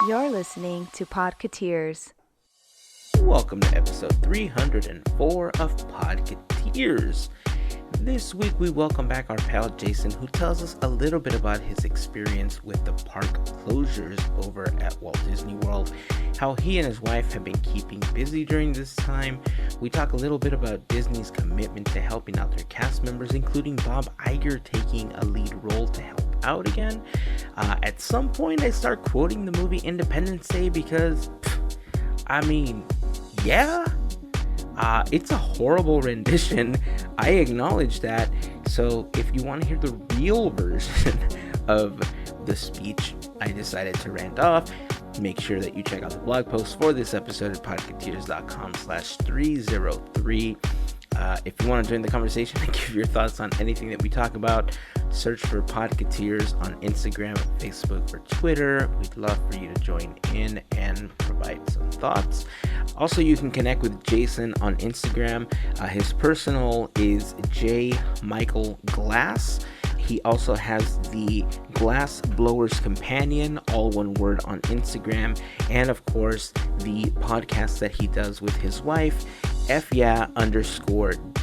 You're listening to Podketeers. Welcome to episode 304 of Podketeers. This week we welcome back our pal Jason, who tells us a little bit about his experience with the park closures over at Walt Disney World, how he and his wife have been keeping busy during this time. We talk a little bit about Disney's commitment to helping out their cast members, including Bob Iger taking a lead role to help out again. At some point I start quoting the movie Independence Day because, it's a horrible rendition. I acknowledge that. So if you want to hear the real version of the speech, I decided to rant off. Make sure that you check out the blog post for this episode at podketeers.com/303. If you want to join the conversation and give your thoughts on anything that we talk about, search for Podketeers on Instagram, Facebook, or Twitter. We'd love for you to join in and provide some thoughts. Also, you can connect with Jason on Instagram. His personal is jmichaelglass. He also has the Glass Blower's Companion, all one word, on Instagram. And of course, the podcast that he does with his wife,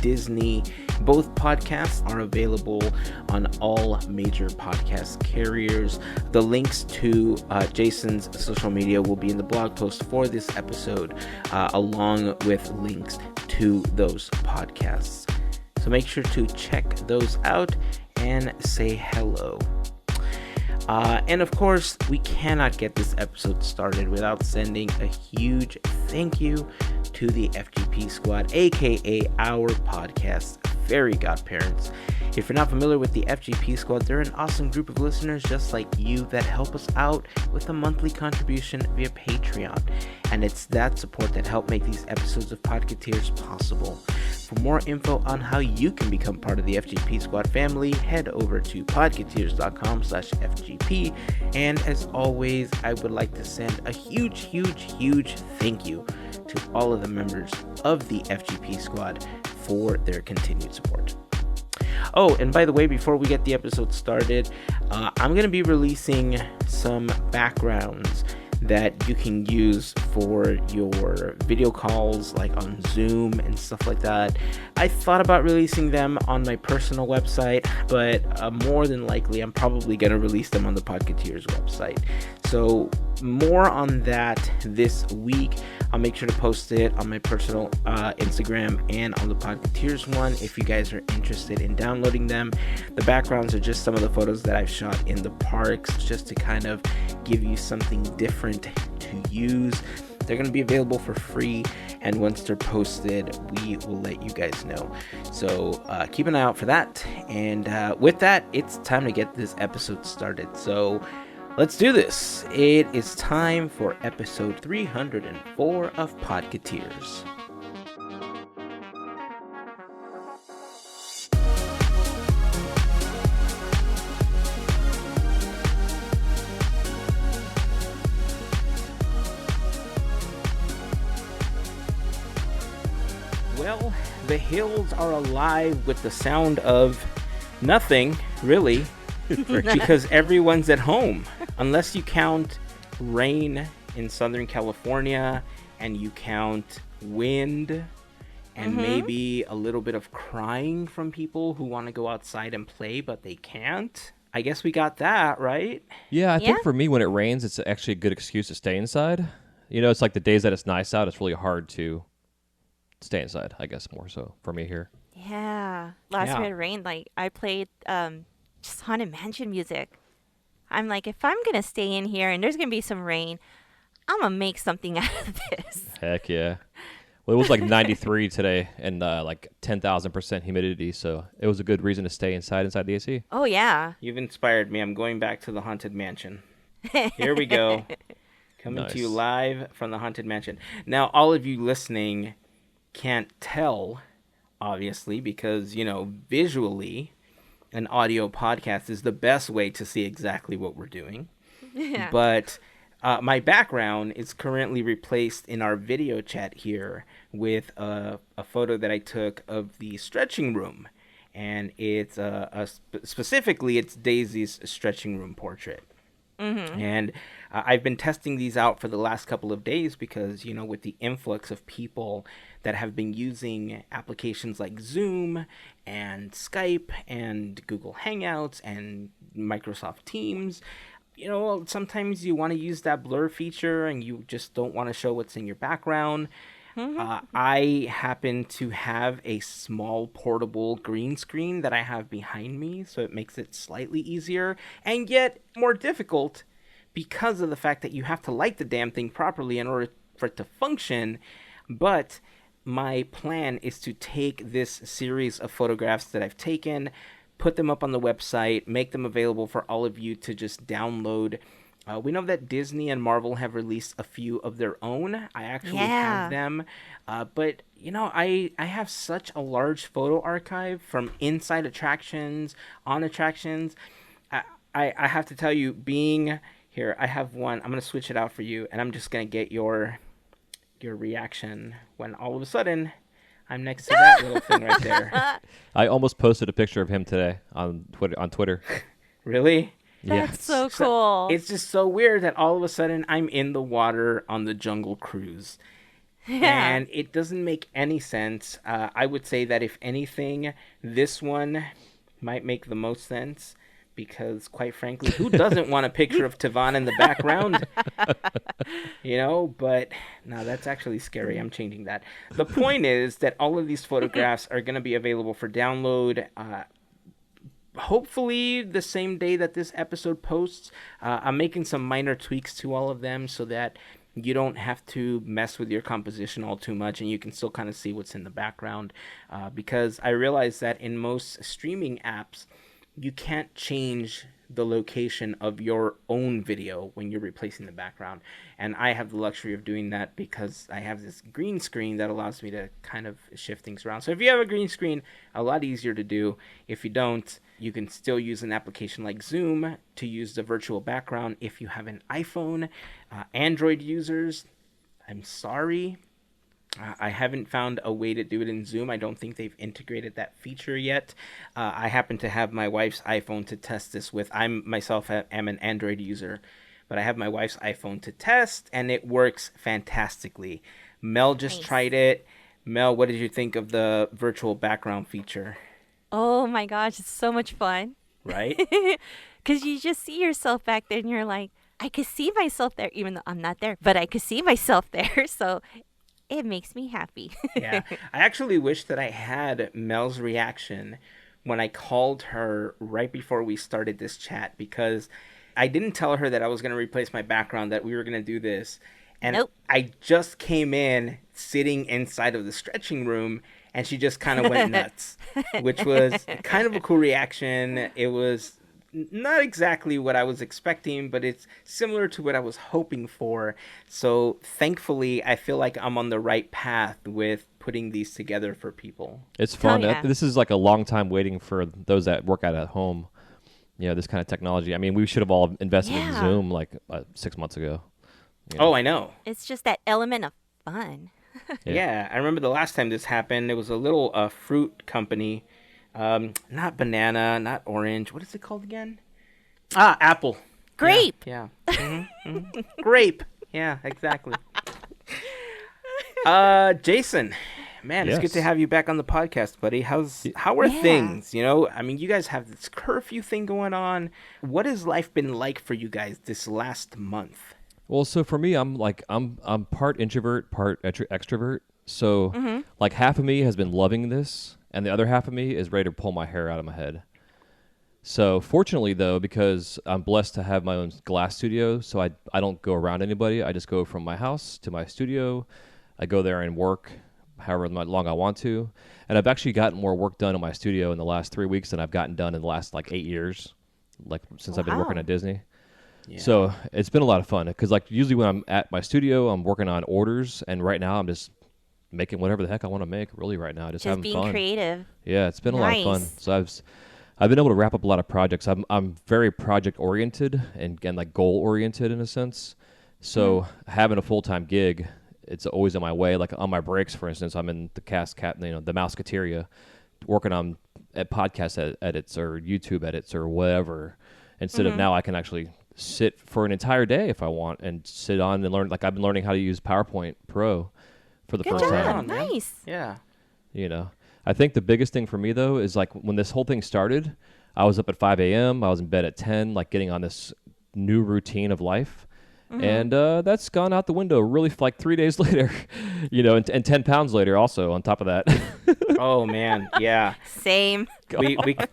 _Disney. Both podcasts are available on all major podcast carriers. The links to Jason's social media will be in the blog post for this episode, along with links to those podcasts. So make sure to check those out and say hello. And of course, we cannot get this episode started without sending a huge thank you to the FGP Squad, aka our podcast, Fairy Godparents. If you're not familiar with the FGP Squad, they're an awesome group of listeners just like you that help us out with a monthly contribution via Patreon. And it's that support that helped make these episodes of Podketeers possible. For more info on how you can become part of the FGP Squad family, head over to podketeers.com/FGP. And as always, I would like to send a huge thank you to all of the members of the FGP Squad for their continued support. Oh, and by the way, before we get the episode started, I'm going to be releasing some backgrounds that you can use for your video calls, like on Zoom and stuff like that. I thought about releasing them on my personal website, but more than likely I'm probably going to release them on the Podketeers website. So more on that this week. I'll make sure to post it on my personal Instagram and on the Podketeers one if you guys are interested in downloading them. The backgrounds are just some of the photos that I've shot in the parks, just to kind of give you something different to use. They're going to be available for free, and once they're posted, we will let you guys know. So keep an eye out for that. And with that, it's time to get this episode started. So let's do this. It is time for episode 304 of Podketeers. Well, the hills are alive with the sound of nothing, really, because everyone's at home. Unless you count rain in Southern California and you count wind and maybe a little bit of crying from people who want to go outside and play, but they can't. I guess we got that, right? Yeah, I think for me, when it rains, it's actually a good excuse to stay inside. You know, it's like the days that it's nice out, it's really hard to stay inside, I guess, more so for me here. Yeah. Last time it rained, like, I played just Haunted Mansion music. I'm like, if I'm going to stay in here and there's going to be some rain, I'm going to make something out of this. Heck yeah. Well, it was like 93 today and like 10,000% humidity, so it was a good reason to stay inside the AC. Oh, yeah. You've inspired me. I'm going back to the Haunted Mansion. Here we go. Coming to you live from the Haunted Mansion. Now, all of you listening can't tell, obviously, because, you know, visually, an audio podcast is the best way to see exactly what we're doing. Yeah. But my background is currently replaced in our video chat here with a photo that I took of the stretching room. And it's specifically, it's Daisy's stretching room portrait. And I've been testing these out for the last couple of days because, with the influx of people that have been using applications like Zoom and Skype and Google Hangouts and Microsoft Teams, sometimes you want to use that blur feature and you just don't want to show what's in your background. I happen to have a small portable green screen that I have behind me, so it makes it slightly easier and yet more difficult because of the fact that you have to light the damn thing properly in order for it to function. But my plan is to take this series of photographs that I've taken, put them up on the website, make them available for all of you to just download. We know that Disney and Marvel have released a few of their own. I actually have them. But, I have such a large photo archive from inside attractions, on attractions. I have to tell you, being here, I have one. I'm going to switch it out for you, and I'm just going to get your reaction when all of a sudden I'm next to that little thing right there. I almost posted a picture of him today on Twitter. Really? That's so cool. It's just so weird that all of a sudden I'm in the water on the Jungle Cruise. Yeah. And it doesn't make any sense. I would say that if anything, this one might make the most sense because, quite frankly, who doesn't want a picture of Tavon in the background? But no, that's actually scary. I'm changing that. The point is that all of these photographs are going to be available for download. Hopefully the same day that this episode posts. I'm making some minor tweaks to all of them so that you don't have to mess with your composition all too much and you can still kind of see what's in the background. Because I realize that in most streaming apps, you can't change the location of your own video when you're replacing the background. And I have the luxury of doing that because I have this green screen that allows me to kind of shift things around. So if you have a green screen, a lot easier to do. If you don't, you can still use an application like Zoom to use the virtual background. If you have an iPhone, Android users, I'm sorry. I haven't found a way to do it in Zoom. I don't think they've integrated that feature yet. I happen to have my wife's iPhone to test this with. I myself am an Android user, but I have my wife's iPhone to test, and it works fantastically. Mel just tried it. Mel, what did you think of the virtual background feature? Oh my gosh, it's so much fun. Right? Because you just see yourself back there, and you're like, I could see myself there, even though I'm not there, but I could see myself there, so it makes me happy. Yeah. I actually wish that I had Mel's reaction when I called her right before we started this chat, because I didn't tell her that I was going to replace my background, that we were going to do this. And I just came in sitting inside of the stretching room, and she just kind of went nuts, which was kind of a cool reaction. It was not exactly what I was expecting, but it's similar to what I was hoping for. So thankfully, I feel like I'm on the right path with putting these together for people. It's fun. Oh, yeah. This is like a long time waiting for those that work out at home. This kind of technology. I mean, we should have all invested in Zoom like 6 months ago. Oh, I know. It's just that element of fun. Yeah, I remember the last time this happened, it was a little fruit company. Not banana, not orange. What is it called again? Apple. Grape. Yeah. Grape. Yeah, exactly. Jason, man, it's good to have you back on the podcast, buddy. How are things? I mean, you guys have this curfew thing going on. What has life been like for you guys this last month? Well, so for me, I'm part introvert, part extrovert. So like half of me has been loving this, and the other half of me is ready to pull my hair out of my head. So fortunately, though, because I'm blessed to have my own glass studio, so I don't go around anybody. I just go from my house to my studio. I go there and work however long I want to. And I've actually gotten more work done in my studio in the last 3 weeks than I've gotten done in the last 8 years, since I've been working at Disney. Yeah. So it's been a lot of fun because usually when I'm at my studio, I'm working on orders, and right now I'm just making whatever the heck I want to make. Really, right now, just having being fun. Creative. Yeah, it's been a lot of fun. So I've been able to wrap up a lot of projects. I'm very project oriented and goal oriented in a sense. So having a full-time gig, it's always in my way. Like on my breaks, for instance, I'm in the the Mouseketeria, working at podcast edits or YouTube edits or whatever. Instead of now, I can actually sit for an entire day if I want and sit on and learn. Like I've been learning how to use PowerPoint Pro for the Good first job. time. Nice. Yeah. You know, I think the biggest thing for me though is like when this whole thing started, I was up at 5 a.m. I was in bed at 10, like getting on this new routine of life. And that's gone out the window really like 3 days later, you know, and 10 pounds later also on top of that. Oh man, yeah. Same.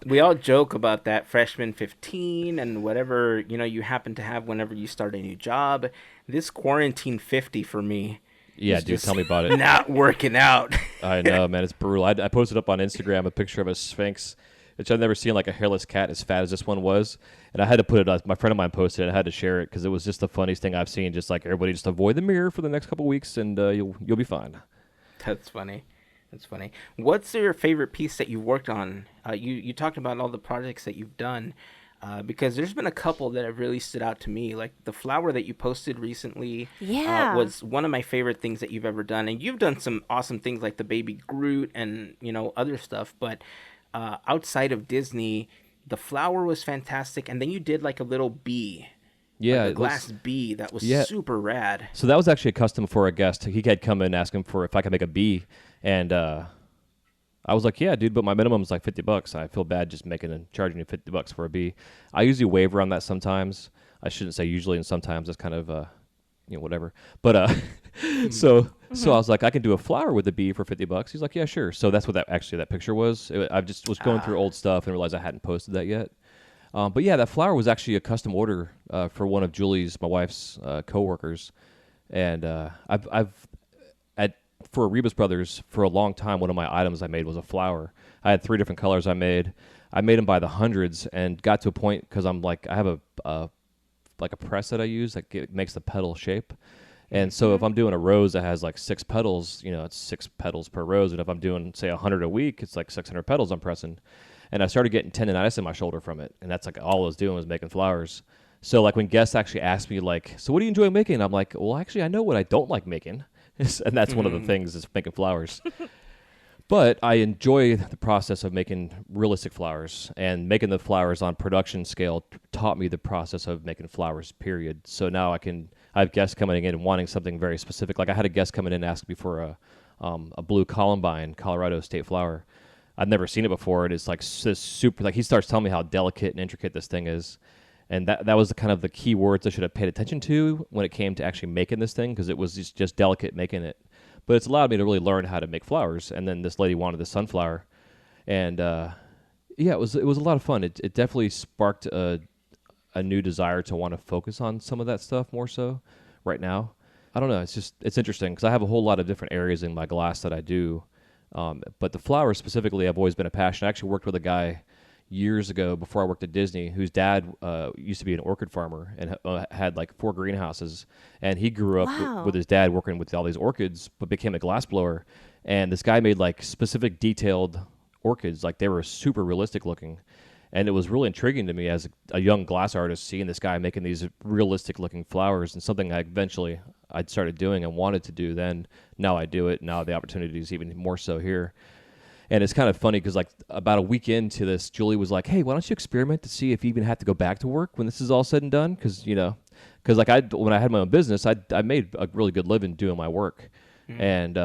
We all joke about that freshman 15 and whatever, you know, you happen to have whenever you start a new job. This quarantine 50 for me. Yeah, dude, tell me about it. Not working out. I know, man, it's brutal. I posted up on Instagram a picture of a Sphinx, which I've never seen like a hairless cat as fat as this one was. And I had to put it up. My friend of mine posted it. I had to share it because it was just the funniest thing I've seen. Just like everybody just avoid the mirror for the next couple weeks and you'll be fine. That's funny. That's funny. What's your favorite piece that you've worked on? You talked about all the projects that you've done because there's been a couple that have really stood out to me. Like the flower that you posted recently was one of my favorite things that you've ever done. And you've done some awesome things like the baby Groot and, you know, other stuff. But outside of Disney, the flower was fantastic. And then you did like a little bee. Yeah, like a glass bee that was super rad. So that was actually a custom for a guest. He had come in asking for if I could make a bee, and I was like, "Yeah, dude, but my minimum is like $50. I feel bad just making and charging you $50 for a bee." I usually waiver on that sometimes. I shouldn't say usually, and sometimes it's kind of you know, whatever. But so I was like, I can do a flower with a bee for $50. He's like, "Yeah, sure." So that's what that picture was. I just was going through old stuff and realized I hadn't posted that yet. But yeah, that flower was actually a custom order for one of Julie's, my wife's coworkers, and for Rebus Brothers for a long time. One of my items I made was a flower. I had 3 different colors I made. I made them by the hundreds, and got to a point because I'm like I have a press that I use that makes the petal shape. And so if I'm doing a rose that has like 6 petals, you know, it's 6 petals per rose. And if I'm doing say 100 a week, it's like 600 petals I'm pressing. And I started getting tendonitis in my shoulder from it. And that's like all I was doing was making flowers. So like when guests actually ask me like, so what do you enjoy making? I'm like, well, actually, I know what I don't like making. And that's one of the things is making flowers. But I enjoy the process of making realistic flowers. And making the flowers on production scale taught me the process of making flowers, period. So now I have guests coming in and wanting something very specific. Like I had a guest coming in and ask me for a blue columbine, Colorado state flower. I've never seen it before. And it's like this super, like he starts telling me how delicate and intricate this thing is. And that was kind of the key words I should have paid attention to when it came to actually making this thing, because it was just delicate making it. But it's allowed me to really learn how to make flowers. And then this lady wanted the sunflower. And yeah, it was a lot of fun. It definitely sparked a new desire to want to focus on some of that stuff more so right now. I don't know. It's interesting because I have a whole lot of different areas in my glass that I do. But the flowers specifically, I've always been a passion. I actually worked with a guy years ago before I worked at Disney whose dad used to be an orchid farmer and had like 4 greenhouses. And he grew up with his dad working with all these orchids, but became a glass blower. And this guy made like specific detailed orchids. Like they were super realistic looking. And it was really intriguing to me as a young glass artist, seeing this guy making these realistic looking flowers, and something I'd started doing and wanted to do then. Now I do it. Now the opportunity is even more so here. And it's kind of funny because like about a week into this, Julie was like, "Hey, why don't you experiment to see if you even have to go back to work when this is all said and done?" Because like when I had my own business, I made a really good living doing my work. And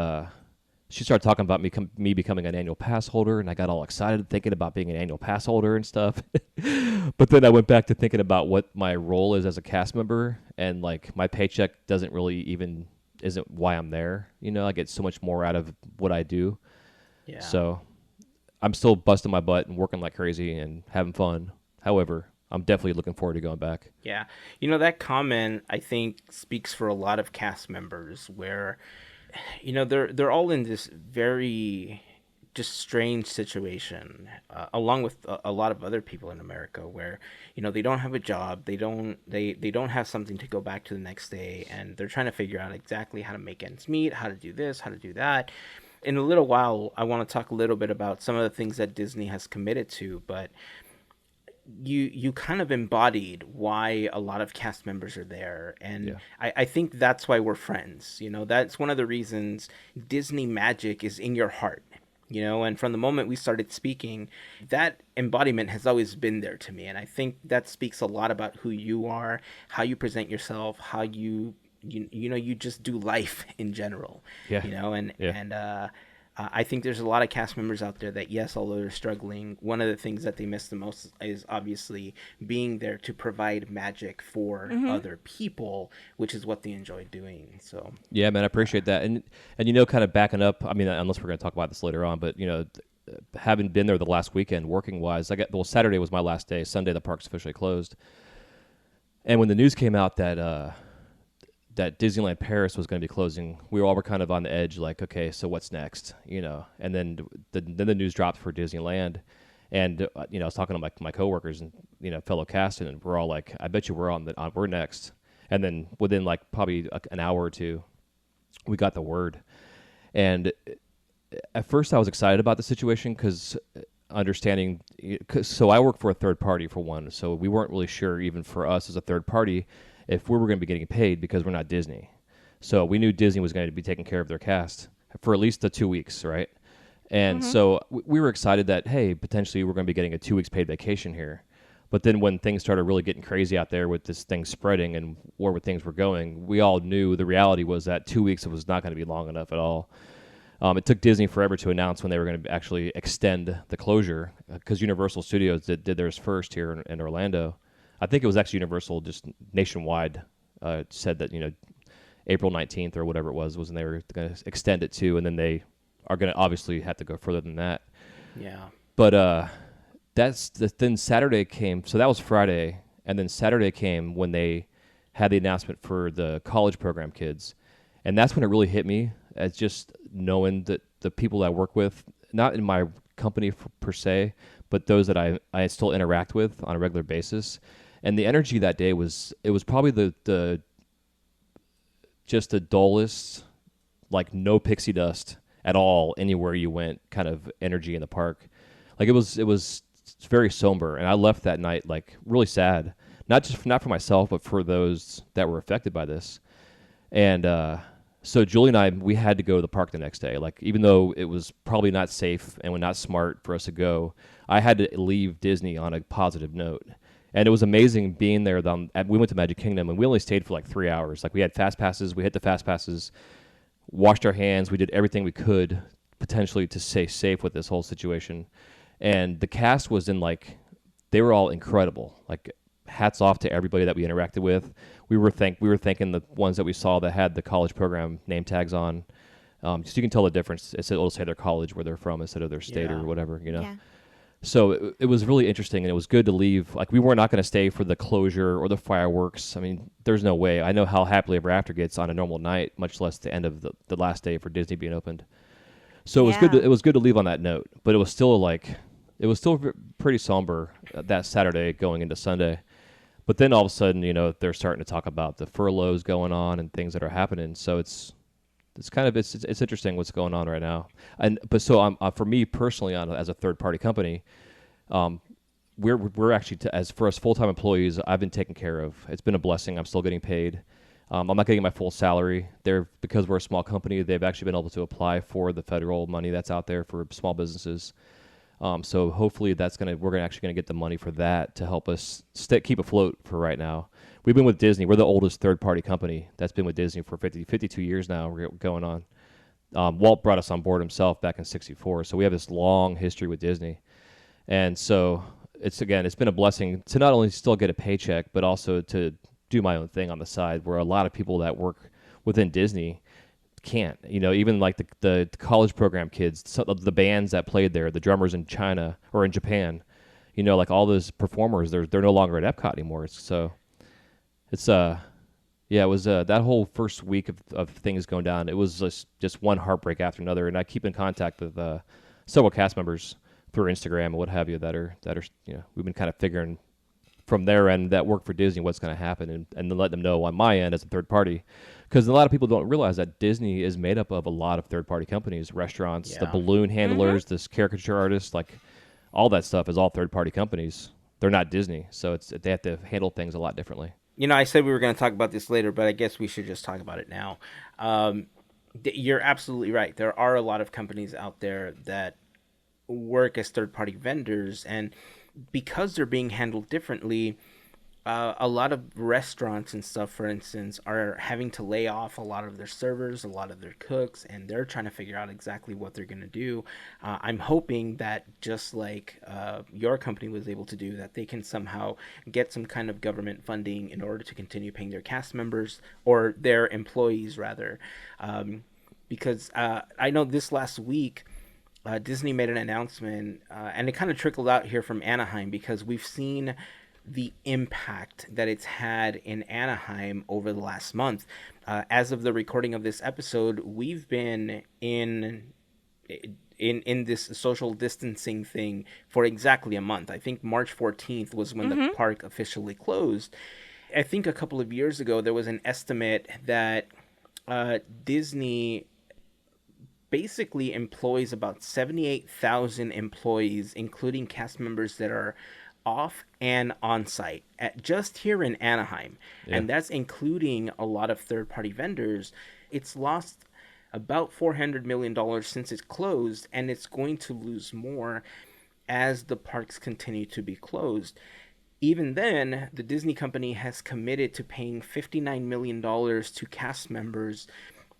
she started talking about me becoming an annual pass holder, and I got all excited thinking about being an annual pass holder and stuff. But then I went back to thinking about what my role is as a cast member, and like my paycheck isn't why I'm there. You know, I get so much more out of what I do. Yeah. So I'm still busting my butt and working like crazy and having fun. However, I'm definitely looking forward to going back. Yeah. You know, that comment, I think, speaks for a lot of cast members where, you know, they're all in this very just strange situation, along with a lot of other people in America where, you know, they don't have a job, they don't have something to go back to the next day, and they're trying to figure out exactly how to make ends meet, how to do this, how to do that. In a little while, I want to talk a little bit about some of the things that Disney has committed to, but you kind of embodied why a lot of cast members are there. And I think that's why we're friends. You know, that's one of the reasons Disney magic is in your heart. You know, and from the moment we started speaking, that embodiment has always been there to me. And I think that speaks a lot about who you are, how you present yourself, how you just do life in general. Yeah. You know, and Yeah. I think there's a lot of cast members out there that, yes, although they're struggling, one of the things that they miss the most is obviously being there to provide magic for other people, which is what they enjoy doing. So Yeah, man, I appreciate that. And you know, kind of backing up, I mean, unless we're going to talk about this later on, but, you know, having been there the last weekend working-wise, Saturday was my last day. Sunday, the park's officially closed. And when the news came out that Disneyland Paris was going to be closing, we all were kind of on the edge, like, okay, so what's next, you know? And then the news dropped for Disneyland, and you know, I was talking to my coworkers and, you know, fellow cast, and we're all like, I bet you we're next. And then within like probably an hour or two, we got the word. And at first, I was excited about the situation because understanding, so I work for a third party for one, so we weren't really sure, even for us as a third party, if we were going to be getting paid because we're not Disney. So we knew Disney was going to be taking care of their cast for at least the 2 weeks, right? And so we were excited that, hey, potentially we're going to be getting a 2 weeks paid vacation here. But then when things started really getting crazy out there with this thing spreading and where things were going, we all knew the reality was that 2 weeks was not going to be long enough at all. It took Disney forever to announce when they were going to actually extend the closure because Universal Studios did theirs first here in Orlando. I think it was actually Universal just nationwide said that, you know, April 19th or whatever it was when they were going to extend it to, and then they are going to obviously have to go further than that. yeah. But then Saturday came, so that was Friday, and then Saturday came when they had the announcement for the college program kids, and that's when it really hit me as just knowing that the people I work with, not in my company per se, but those that I still interact with on a regular basis. And the energy that day was probably the just the dullest, like no pixie dust at all anywhere you went kind of energy in the park. Like it was very somber, and I left that night like really sad, not for myself, but for those that were affected by this. And so Julie and I, we had to go to the park the next day. Like, even though it was probably not safe and not smart for us to go, I had to leave Disney on a positive note. And it was amazing being there. We went to Magic Kingdom, and we only stayed for like 3 hours. Like, we had fast passes. We hit the fast passes, washed our hands. We did everything we could potentially to stay safe with this whole situation. And the cast was they were all incredible. Like, hats off to everybody that we interacted with. We were thanking the ones that we saw that had the college program name tags on, so you can tell the difference. It'll say their college where they're from instead of their state or whatever, you know. Yeah. So it was really interesting, and it was good to leave. Like, we were not going to stay for the closure or the fireworks. I mean, there's no way. I know how Happily Ever After gets on a normal night, much less the end of the last day for Disney being opened. So it was good to leave on that note, but it was still pretty somber that Saturday going into Sunday. But then all of a sudden, you know, they're starting to talk about the furloughs going on and things that are happening. So it's interesting what's going on right now. But for me personally, as a third party company, we're actually as for us full-time employees, I've been taken care of. It's been a blessing. I'm still getting paid. I'm not getting my full salary. Because we're a small company, they've actually been able to apply for the federal money that's out there for small businesses. So hopefully we're actually going to get the money for that to help us keep afloat for right now. We've been with Disney. We're the oldest third-party company that's been with Disney for 52 years now. We're going on. Walt brought us on board himself back in '64, so we have this long history with Disney. And so it's been a blessing to not only still get a paycheck, but also to do my own thing on the side, where a lot of people that work within Disney can't. You know, even like the college program kids, the bands that played there, the drummers in China or in Japan, you know, like all those performers, they're no longer at Epcot anymore. It was that whole first week of things going down. It was just one heartbreak after another, and I keep in contact with several cast members through Instagram and what have you that are you know, we've been kind of figuring from their end that work for Disney what's going to happen, and then let them know on my end as a third party, because a lot of people don't realize that Disney is made up of a lot of third party companies, restaurants, the balloon handlers, this caricature artists, like all that stuff is all third party companies. They're not Disney, so they have to handle things a lot differently. You know, I said we were going to talk about this later, but I guess we should just talk about it now. You're absolutely right. There are a lot of companies out there that work as third-party vendors, and because they're being handled differently, a lot of restaurants and stuff, for instance, are having to lay off a lot of their servers, a lot of their cooks, and they're trying to figure out exactly what they're going to do. I'm hoping that just like your company was able to do, that they can somehow get some kind of government funding in order to continue paying their cast members, or their employees rather. Because I know this last week, Disney made an announcement, and it kind of trickled out here from Anaheim, because we've seen the impact that it's had in Anaheim over the last month. As of the recording of this episode, we've been in this social distancing thing for exactly a month. I think March 14th was when the park officially closed. I think a couple of years ago, there was an estimate that Disney basically employs about 78,000 employees, including cast members that are off and on site just here in Anaheim. Yeah. And that's including a lot of third-party vendors. It's lost about $400 million since it's closed, and it's going to lose more as the parks continue to be closed. Even then, the Disney company has committed to paying $59 million to cast members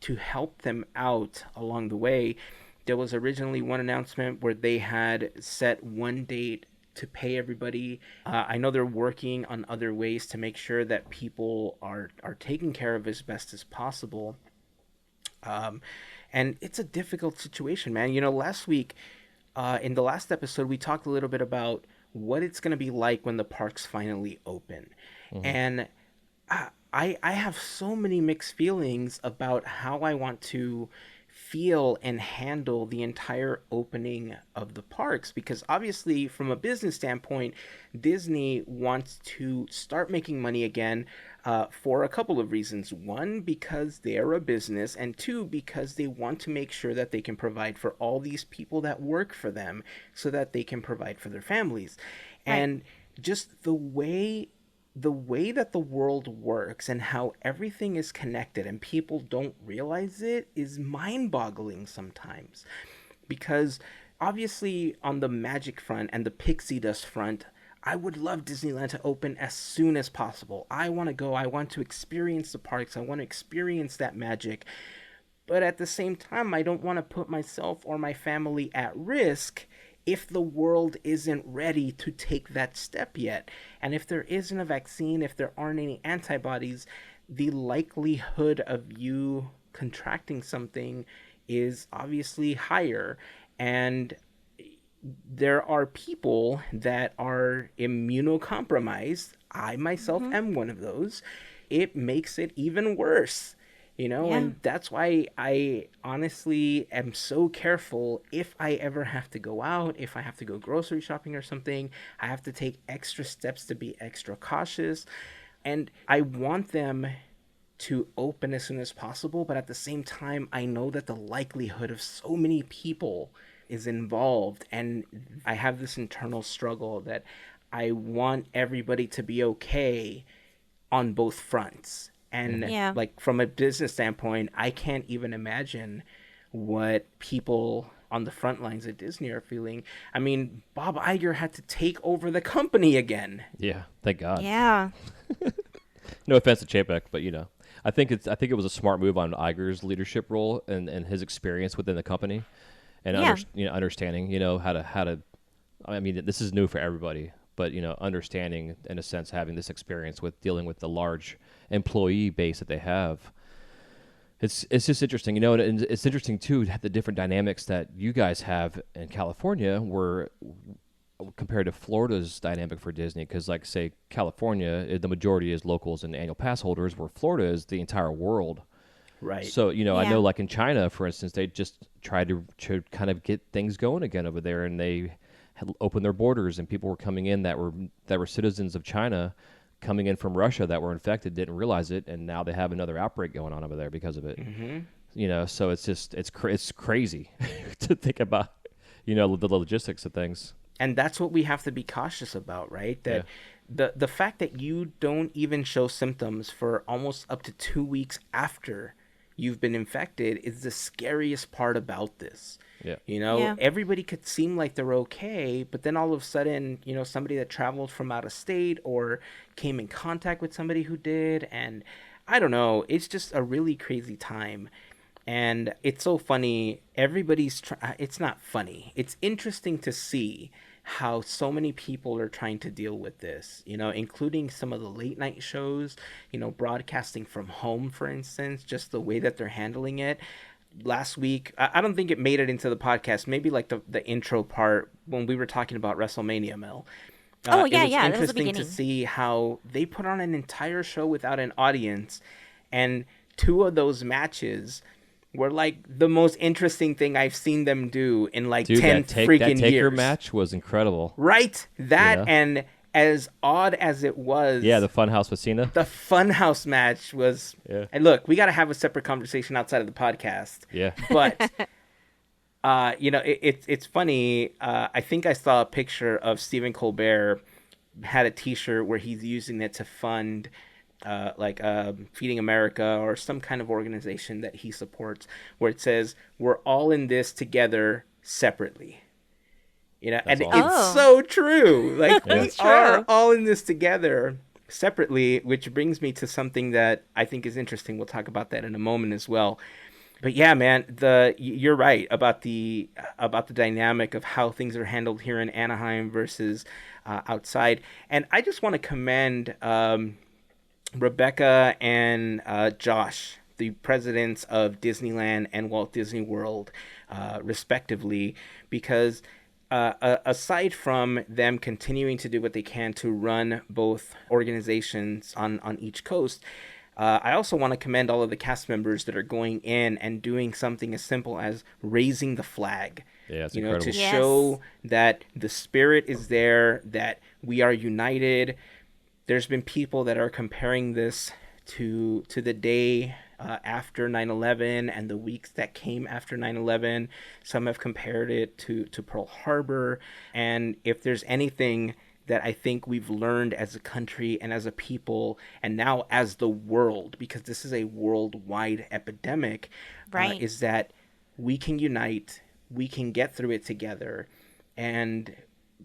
to help them out along the way. There was originally one announcement where they had set one date to pay everybody. I know they're working on other ways to make sure that people are taken care of as best as possible. And it's a difficult situation, man. You know, last week, in the last episode, we talked a little bit about what it's going to be like when the parks finally open. Mm-hmm. And I have so many mixed feelings about how I want to feel and handle the entire opening of the parks, because obviously from a business standpoint, Disney wants to start making money again for a couple of reasons. One, because they're a business, and two, because they want to make sure that they can provide for all these people that work for them so that they can provide for their families. Right. And just the way that the world works and how everything is connected and people don't realize it is mind-boggling sometimes. Because obviously on the magic front and the pixie dust front, I would love Disneyland to open as soon as possible. I want to go. I want to experience the parks. I want to experience that magic. But at the same time, I don't want to put myself or my family at risk if the world isn't ready to take that step yet. And if there isn't a vaccine, if there aren't any antibodies, the likelihood of you contracting something is obviously higher. And there are people that are immunocompromised. I myself am one of those. It makes it even worse. You know, and that's why I honestly am so careful. If I ever have to go out, if I have to go grocery shopping or something, I have to take extra steps to be extra cautious. And I want them to open as soon as possible. But at the same time, I know that the likelihood of so many people is involved. And I have this internal struggle that I want everybody to be okay on both fronts. And like from a business standpoint, I can't even imagine what people on the front lines at Disney are feeling. I mean, Bob Iger had to take over the company again. Yeah, thank God. Yeah. No offense to Chapek, but you know, I think it was a smart move on Iger's leadership role and his experience within the company, and understanding how to. I mean, this is new for everybody. But, understanding, in a sense, having this experience with dealing with the large employee base that they have, it's just interesting, and it's interesting, too, the different dynamics that you guys have in California were compared to Florida's dynamic for Disney. Because, like, say, California, the majority is locals and annual pass holders, where Florida is the entire world. Right. So, I know, like, in China, for instance, they just tried to kind of get things going again over there, and they had opened their borders, and people were coming in that were citizens of China coming in from Russia that were infected, didn't realize it, and now they have another outbreak going on over there because of it. Mm-hmm. So it's just it's crazy to think about the logistics of things. And that's what we have to be cautious about, right? That the fact that you don't even show symptoms for almost up to 2 weeks after you've been infected is the scariest part about this. Yeah. You know, Yeah. everybody could seem like they're okay, but then all of a sudden, you know, somebody that traveled from out of state or came in contact with somebody who did, and I don't know, it's just a really crazy time. And it's so funny. It's not funny. It's interesting to see how so many people are trying to deal with this, you know, including some of the late night shows, you know, broadcasting from home, for instance, just the way that they're handling it. Last week, I don't think it made it into the podcast, maybe like the intro part when we were talking about WrestleMania, Mel. Oh, yeah, it was yeah, that was the interesting to beginning. see how they put on an entire show without an audience, and two of those matches were like the most interesting thing I've seen them do in like Dude, 10 that freaking Taker years. match was incredible. Right? That, Yeah. and as odd as it was, Yeah, the Funhouse with Cena. the Funhouse match was. Yeah. And look, we got to have a separate conversation outside of the podcast. Yeah. But you know, it's funny. I think I saw a picture of Stephen Colbert had a T-shirt where he's using it to fund Feeding America or some kind of organization that he supports, where it says, "We're all in this together separately." You know, That's and awesome. it's so true. Like Yeah. we It's are true. all in this together separately, which brings me to something that I think is interesting. We'll talk about that in a moment as well. But yeah, man, you're right about the dynamic of how things are handled here in Anaheim versus outside. And I just want to commend Rebecca and Josh, the presidents of Disneyland and Walt Disney World, respectively, because aside from them continuing to do what they can to run both organizations on each coast, I also want to commend all of the cast members that are going in and doing something as simple as raising the flag. Yeah, it's you know, incredible. to Yes. show that the spirit is there, that we are united. There's been people that are comparing this to the day after 9/11 and the weeks that came after 9/11. Some have compared it to Pearl Harbor. And if there's anything that I think we've learned as a country and as a people, and now as the world, because this is a worldwide epidemic, Right. is that we can unite, we can get through it together, and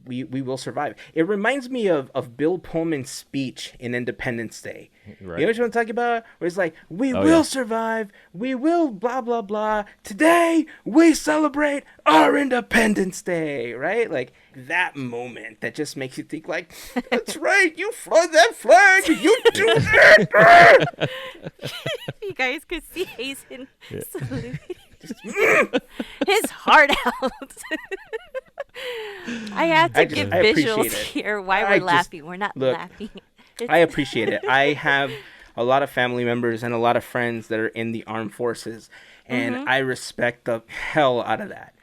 we will survive. It reminds me of Bill Pullman's speech in Independence Day. Right. You know what I'm talking about? Where it's like, we Oh, will yeah. survive, we will blah, blah, blah. Today, we celebrate our Independence Day, right? Like, that moment that just makes you think like, that's right, you fly that flag, you do that. You guys could see Heyzen saluting. His heart out. I have to I give appreciate visuals it. here why I we're just- laughing. We're not look, laughing. I appreciate it. I have a lot of family members and a lot of friends that are in the armed forces, and I respect the hell out of that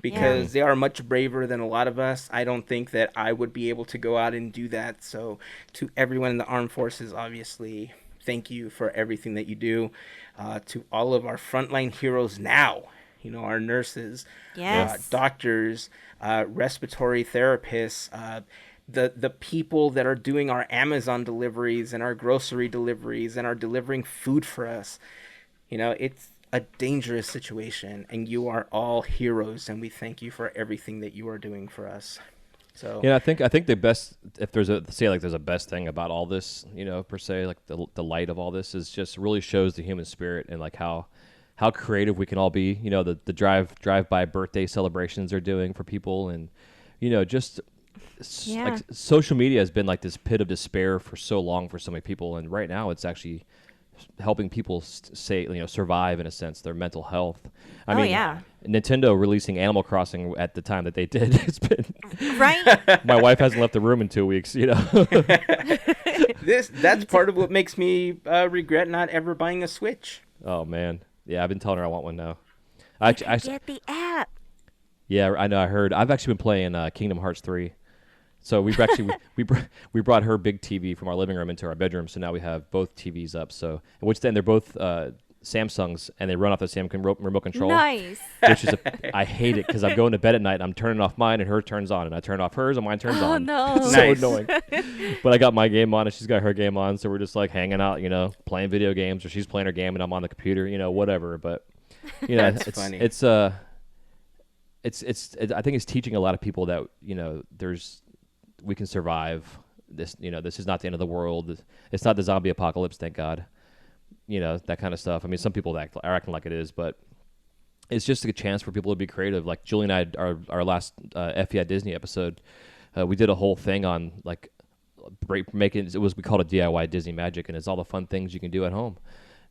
because they are much braver than a lot of us. I don't think that I would be able to go out and do that. So to everyone in the armed forces, obviously, thank you for everything that you do. To all of our frontline heroes now, you know, our nurses, Yes. doctors, respiratory therapists, the people that are doing our Amazon deliveries and our grocery deliveries and are delivering food for us. You know, it's a dangerous situation, and you are all heroes, and we thank you for everything that you are doing for us. So Yeah, I think the best, if there's a best thing about all this, you know, per se, like the light of all this is just really shows the human spirit and like how creative we can all be. You know, the drive-by birthday celebrations they're doing for people, and you know, just Yeah. like social media has been like this pit of despair for so long for so many people, and right now it's actually helping people survive in a sense their mental health. I mean, yeah. Nintendo releasing Animal Crossing at the time that they did, it's been Right? my wife hasn't left the room in 2 weeks, you know. that's part of what makes me regret not ever buying a Switch. Oh man, yeah, I've been telling her I want one now. I Get the app. yeah, I know. I heard. I've actually been playing Kingdom Hearts 3. So we've actually we brought her big TV from our living room into our bedroom. So now we have both TVs up. So which then they're both Samsungs, and they run off the same remote control. Nice. Which is I hate it because I'm going to bed at night and I'm turning off mine and her turns on, and I turn off hers and mine turns on. No. It's so annoying. But I got my game on and she's got her game on, so we're just like hanging out, playing video games, or she's playing her game and I'm on the computer, whatever. But That's it's funny. it's I think it's teaching a lot of people that we can survive this. This is not the end of the world. It's not the zombie apocalypse, thank God. That kind of stuff. I mean, some people are acting like it is, but it's just a chance for people to be creative. Like Julie and I, our last FE at Disney episode, we did a whole thing on like we called it DIY Disney Magic, and it's all the fun things you can do at home.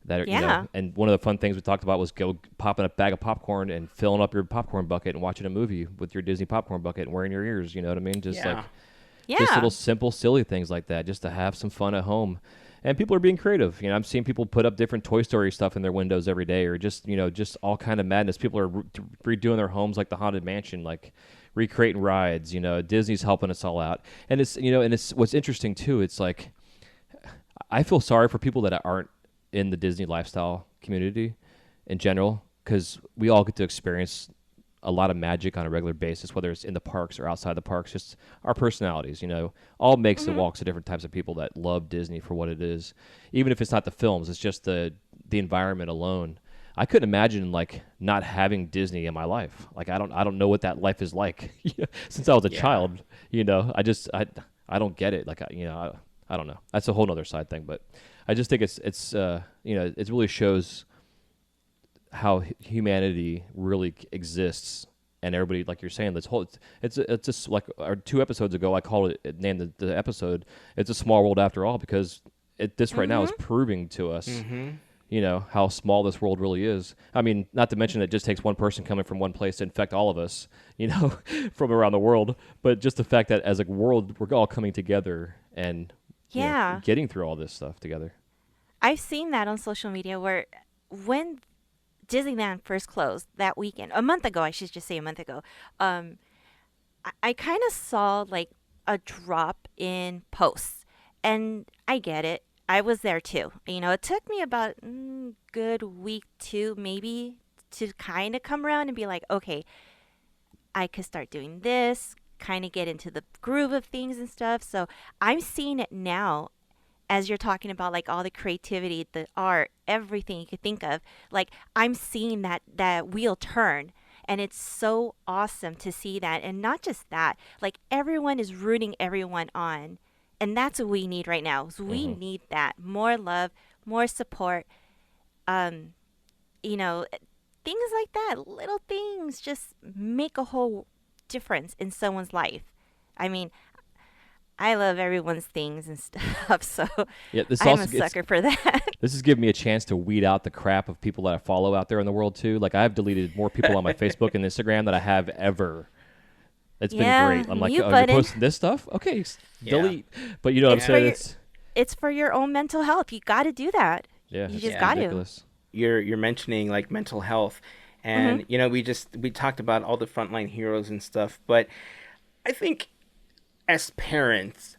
And one of the fun things we talked about was popping a bag of popcorn and filling up your popcorn bucket and watching a movie with your Disney popcorn bucket and wearing your ears. You know what I mean? Just just little simple, silly things like that, just to have some fun at home. And people are being creative. I'm seeing people put up different Toy Story stuff in their windows every day, or just all kind of madness. People are redoing their homes like the Haunted Mansion, like recreating rides. Disney's helping us all out. And it's and it's what's interesting too. It's like I feel sorry for people that aren't in the Disney lifestyle community in general, because we all get to experience a lot of magic on a regular basis, whether it's in the parks or outside the parks. Just our personalities, all makes and walks of different types of people that love Disney for what it is. Even if it's not the films, it's just the environment alone. I couldn't imagine like not having Disney in my life. Like I don't know what that life is like since I was a child. I don't get it. Like I don't know. That's a whole other side thing, but I just think it really shows how humanity really exists, and everybody, like you're saying, it's just like our 2 episodes ago, I called it, named the episode, "It's a Small World After All," because this right now is proving to us, how small this world really is. I mean, not to mention it just takes one person coming from one place to infect all of us, from around the world. But just the fact that as a world, we're all coming together and getting through all this stuff together. I've seen that on social media where when Disneyland first closed that weekend, a month ago, I should just say a month ago, I kind of saw like a drop in posts, and I get it. I was there too. It took me about good week 2 maybe to kind of come around and be like, okay, I could start doing this, kind of get into the groove of things and stuff. So I'm seeing it now, as you're talking about like all the creativity, the art, everything you could think of. Like I'm seeing that wheel turn, and it's so awesome to see that. And not just that, like everyone is rooting everyone on, and that's what we need right now. So we need that more love, more support. Things like that, little things just make a whole difference in someone's life. I mean, I love everyone's things and stuff, so I'm a sucker for that. This is giving me a chance to weed out the crap of people that I follow out there in the world too. Like I've deleted more people on my Facebook and Instagram than I have ever. It's been great. I'm like, you're posting this stuff? Okay, delete. But you know what I'm saying? It's for your own mental health. You got to do that. Yeah, you just got to. You're mentioning like mental health, and we talked about all the frontline heroes and stuff, but I think as parents,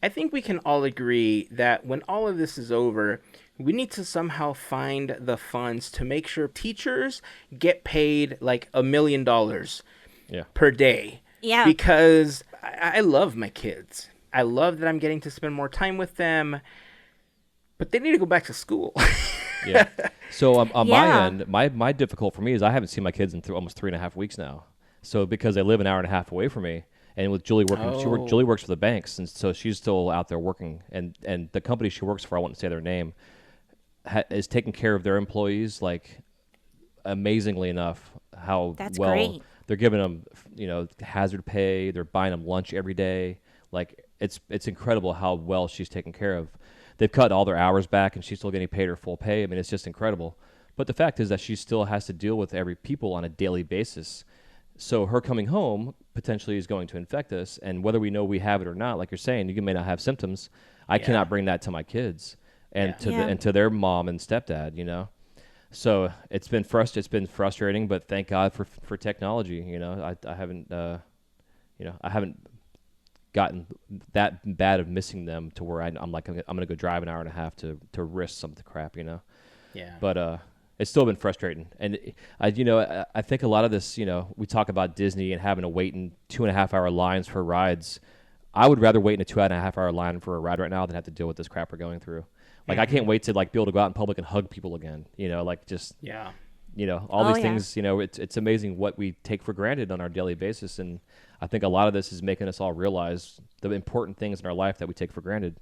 I think we can all agree that when all of this is over, we need to somehow find the funds to make sure teachers get paid like $1 million per day. Yeah. Because I love my kids. I love that I'm getting to spend more time with them, but they need to go back to school. Yeah. So on my end, my difficult for me is I haven't seen my kids in almost 3.5 weeks now. So because they live an hour and a half away from me, and with Julie working, Julie works for the banks, and so she's still out there working. And the company she works for, I won't say their name, is taking care of their employees like amazingly enough. That's great. They're giving them, hazard pay. They're buying them lunch every day. Like it's incredible how well she's taken care of. They've cut all their hours back, and she's still getting paid her full pay. I mean, it's just incredible. But the fact is that she still has to deal with every people on a daily basis. So her coming home potentially is going to infect us, and whether we know we have it or not, like you're saying, you may not have symptoms. I cannot bring that to my kids and to their mom and stepdad. So it's been frustrating, but thank God for technology. I haven't I haven't gotten that bad of missing them to where I'm like I'm gonna go drive an hour and a half to risk some of the crap. Yeah. But it's still been frustrating. And I think a lot of this, we talk about Disney and having to wait in 2.5-hour lines for rides. I would rather wait in a 2.5-hour line for a ride right now than have to deal with this crap we're going through. Like, I can't wait to like be able to go out in public and hug people again. All these things. It's amazing what we take for granted on our daily basis, and I think a lot of this is making us all realize the important things in our life that we take for granted.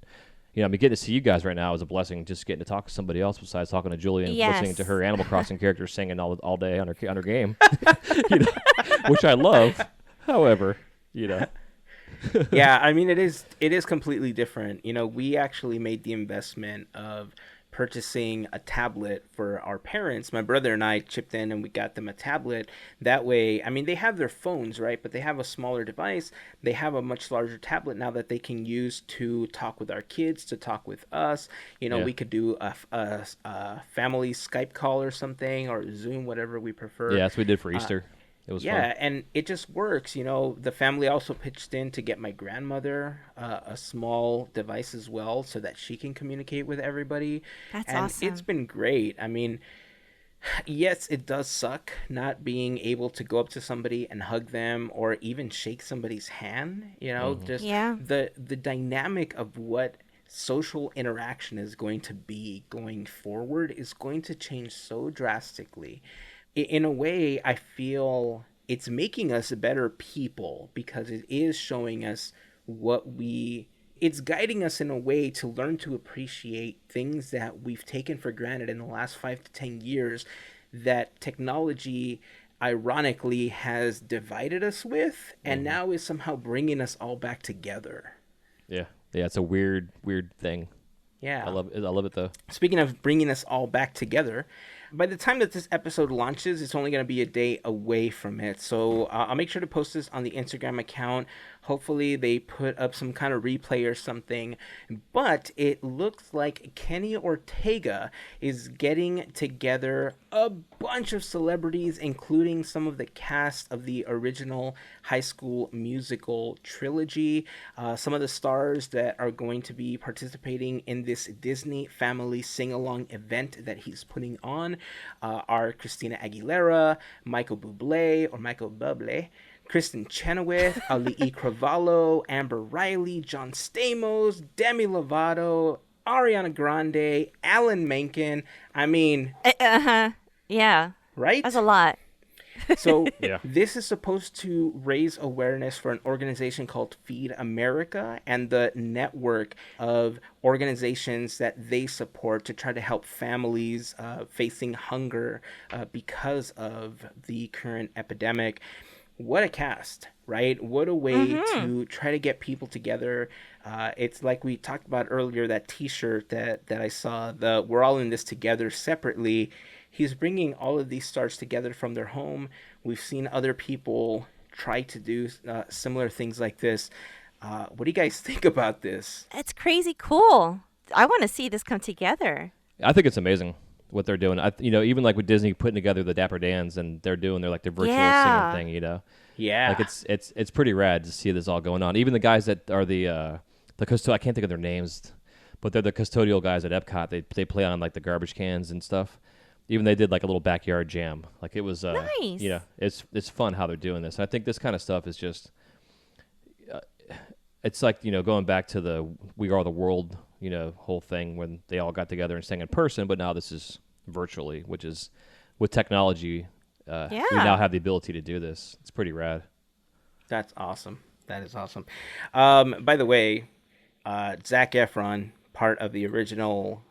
Getting to see you guys right now is a blessing. Just getting to talk to somebody else besides talking to Julie and listening to her Animal Crossing characters singing all day on her game, which I love. However, Yeah, I mean, it is completely different. We actually made the investment of purchasing a tablet for our parents. My brother and I chipped in and we got them a tablet. That way, I mean, they have their phones, right? But they have a smaller device. They have a much larger tablet now that they can use to talk with our kids, to talk with us. We could do a family Skype call or something, or Zoom, whatever we prefer. Yeah, that's what we did for Easter. It was fun. And it just works. The family also pitched in to get my grandmother a small device as well so that she can communicate with everybody. That's and awesome. It's been great. I mean, yes, it does suck not being able to go up to somebody and hug them or even shake somebody's hand. The dynamic of what social interaction is going to be going forward is going to change so drastically. In a way, I feel it's making us better people because it is showing us it's guiding us in a way to learn to appreciate things that we've taken for granted in the last 5 to 10 years that technology ironically has divided us with and now is somehow bringing us all back together. Yeah, it's a weird thing. Yeah. I love it though. Speaking of bringing us all back together, by the time that this episode launches, it's only going to be a day away from it. So I'll make sure to post this on the Instagram account. Hopefully they put up some kind of replay or something. But it looks like Kenny Ortega is getting together a bunch of celebrities, including some of the cast of the original High School Musical trilogy. Some of the stars that are going to be participating in this Disney Family Sing-Along event that he's putting on are Christina Aguilera, Michael Bublé, Kristen Chenoweth, Ali Cravalho, Amber Riley, John Stamos, Demi Lovato, Ariana Grande, Alan Menken. I mean... Yeah. Right? That's a lot. So This is supposed to raise awareness for an organization called Feed America and the network of organizations that they support to try to help families facing hunger because of the current epidemic. What a cast, right? What a way to try to get people together. It's like we talked about earlier, that T-shirt that I saw, the "We're all in this together" separately. He's bringing all of these stars together from their home. We've seen other people try to do similar things like this. What do you guys think about this? It's crazy cool. I want to see this come together. I think it's amazing what they're doing. Even like with Disney putting together the Dapper Dans and they're doing their virtual singing thing. Yeah, like it's pretty rad to see this all going on. Even the guys that are the I can't think of their names, but they're the custodial guys at Epcot. They play on like the garbage cans and stuff. Even they did like a little backyard jam. Like it was nice. It's fun how they're doing this. And I think this kind of stuff is just it's like, going back to the We Are the World, whole thing when they all got together and sang in person, but now this is virtually, which is with technology, we now have the ability to do this. It's pretty rad. That's awesome. That is awesome. By the way, Zac Efron, part of the original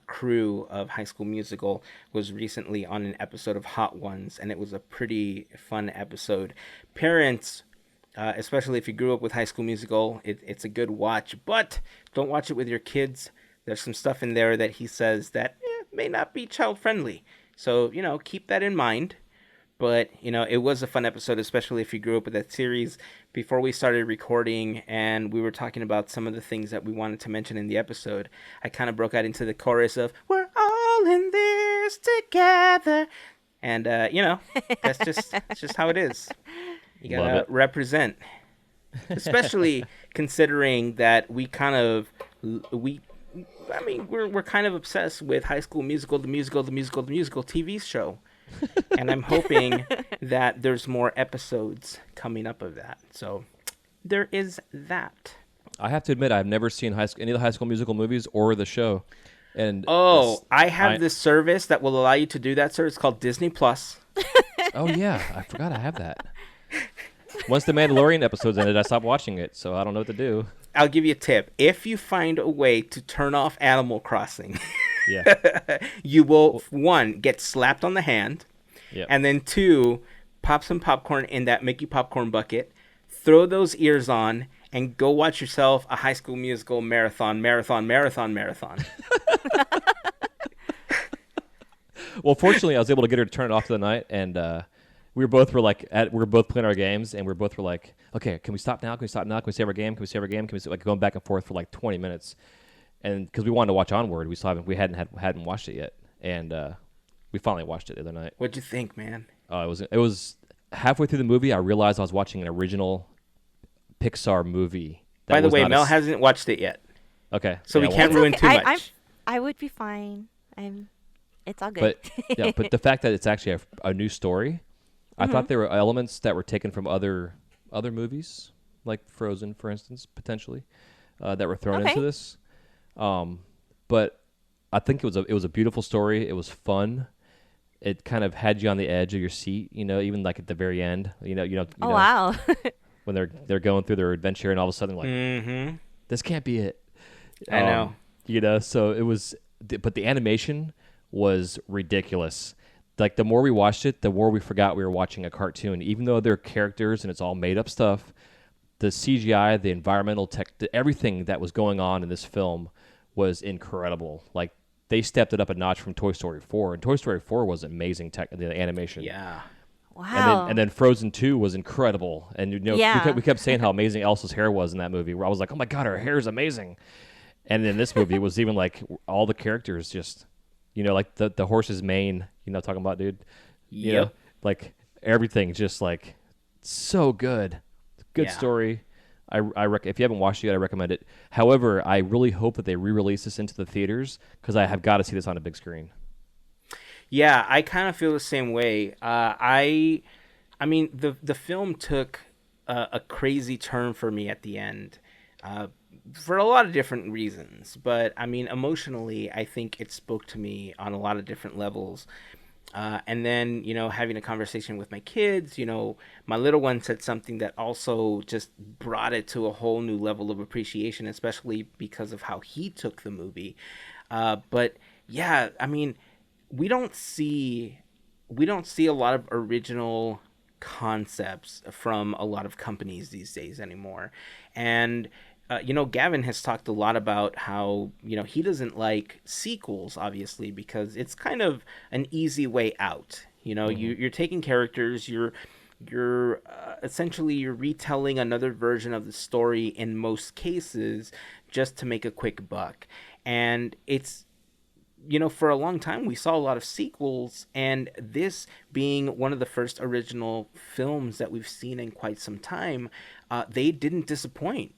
crew of High School Musical, was recently on an episode of Hot Ones, and it was a pretty fun episode. Parents, especially if you grew up with High School Musical, it's a good watch, but don't watch it with your kids. There's some stuff in there that he says that may not be child friendly, so keep that in mind. But it was a fun episode, especially if you grew up with that series. Before we started recording and we were talking about some of the things that we wanted to mention in the episode, I kind of broke out into the chorus of "We're all in this together," and that's just how it is. You gotta represent, especially considering that we I mean, we're kind of obsessed with High School Musical, the musical TV show. And I'm hoping that there's more episodes coming up of that. So there is that. I have to admit, I've never seen any of the High School Musical movies or the show. And I have this service that will allow you to do that, sir. It's called Disney Plus. Oh, yeah. I forgot I have that. Once the Mandalorian episode's ended, I stopped watching it, so I don't know what to do. I'll give you a tip. If you find a way to turn off Animal Crossing, you will, one, get slapped on the hand, and then two, pop some popcorn in that Mickey popcorn bucket, throw those ears on, and go watch yourself a High School Musical marathon. Well, fortunately, I was able to get her to turn it off for the night, and we were both playing our games, and we both were like, okay, can we stop now? Can we stop now? Can we save our game? Can we save our game? Can we like going back and forth for like 20 minutes? And because we wanted to watch Onward, we hadn't watched it yet, and we finally watched it the other night. What'd you think, man? It was halfway through the movie, I realized I was watching an original Pixar movie. By the way, Mel hasn't watched it yet. Okay. So we can't ruin too much. I would be fine. It's all good. But the fact that it's actually a new story, I thought there were elements that were taken from other movies, like Frozen, for instance, potentially, that were thrown into this. But I think it was a beautiful story. It was fun. It kind of had you on the edge of your seat, even like at the very end. Wow. When they're going through their adventure, and all of a sudden, like, this can't be it. I know. So it was, but the animation was ridiculous. Like, the more we watched it, the more we forgot we were watching a cartoon. Even though they're characters and it's all made up stuff, the CGI, the environmental tech, everything that was going on in this film was incredible. Like, they stepped it up a notch from Toy Story 4, and Toy Story 4 was amazing the animation. Yeah. Wow. And then Frozen 2 was incredible. And we kept saying how amazing Elsa's hair was in that movie, where I was like, oh my God, her hair is amazing. And in this movie, it was even like all the characters just, like the horse's mane, talking about, dude. Like everything just like so good. Good story. If you haven't watched it yet, I recommend it. However, I really hope that they re-release this into the theaters, because I have got to see this on a big screen. Yeah, I kind of feel the same way. I mean, the film took a crazy turn for me at the end, for a lot of different reasons. But I mean, emotionally, I think it spoke to me on a lot of different levels. And then, having a conversation with my kids, my little one said something that also just brought it to a whole new level of appreciation, especially because of how he took the movie. But yeah, I mean, we don't see a lot of original concepts from a lot of companies these days anymore. And Gavin has talked a lot about how, he doesn't like sequels, obviously, because it's kind of an easy way out. You're taking characters, you're essentially retelling another version of the story in most cases just to make a quick buck. And it's, for a long time, we saw a lot of sequels, and this being one of the first original films that we've seen in quite some time, they didn't disappoint.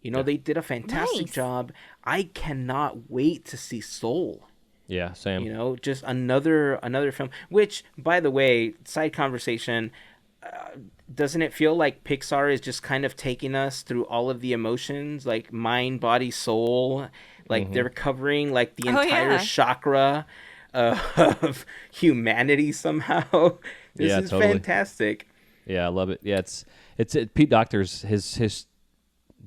They did a fantastic job. I cannot wait to see Soul. Yeah, same. Just another film, which, by the way, side conversation, doesn't it feel like Pixar is just kind of taking us through all of the emotions, like mind, body, soul? Like they're covering like the entire chakra of humanity somehow. This is totally fantastic. Yeah, I love it. Yeah, it's Pete Docter's his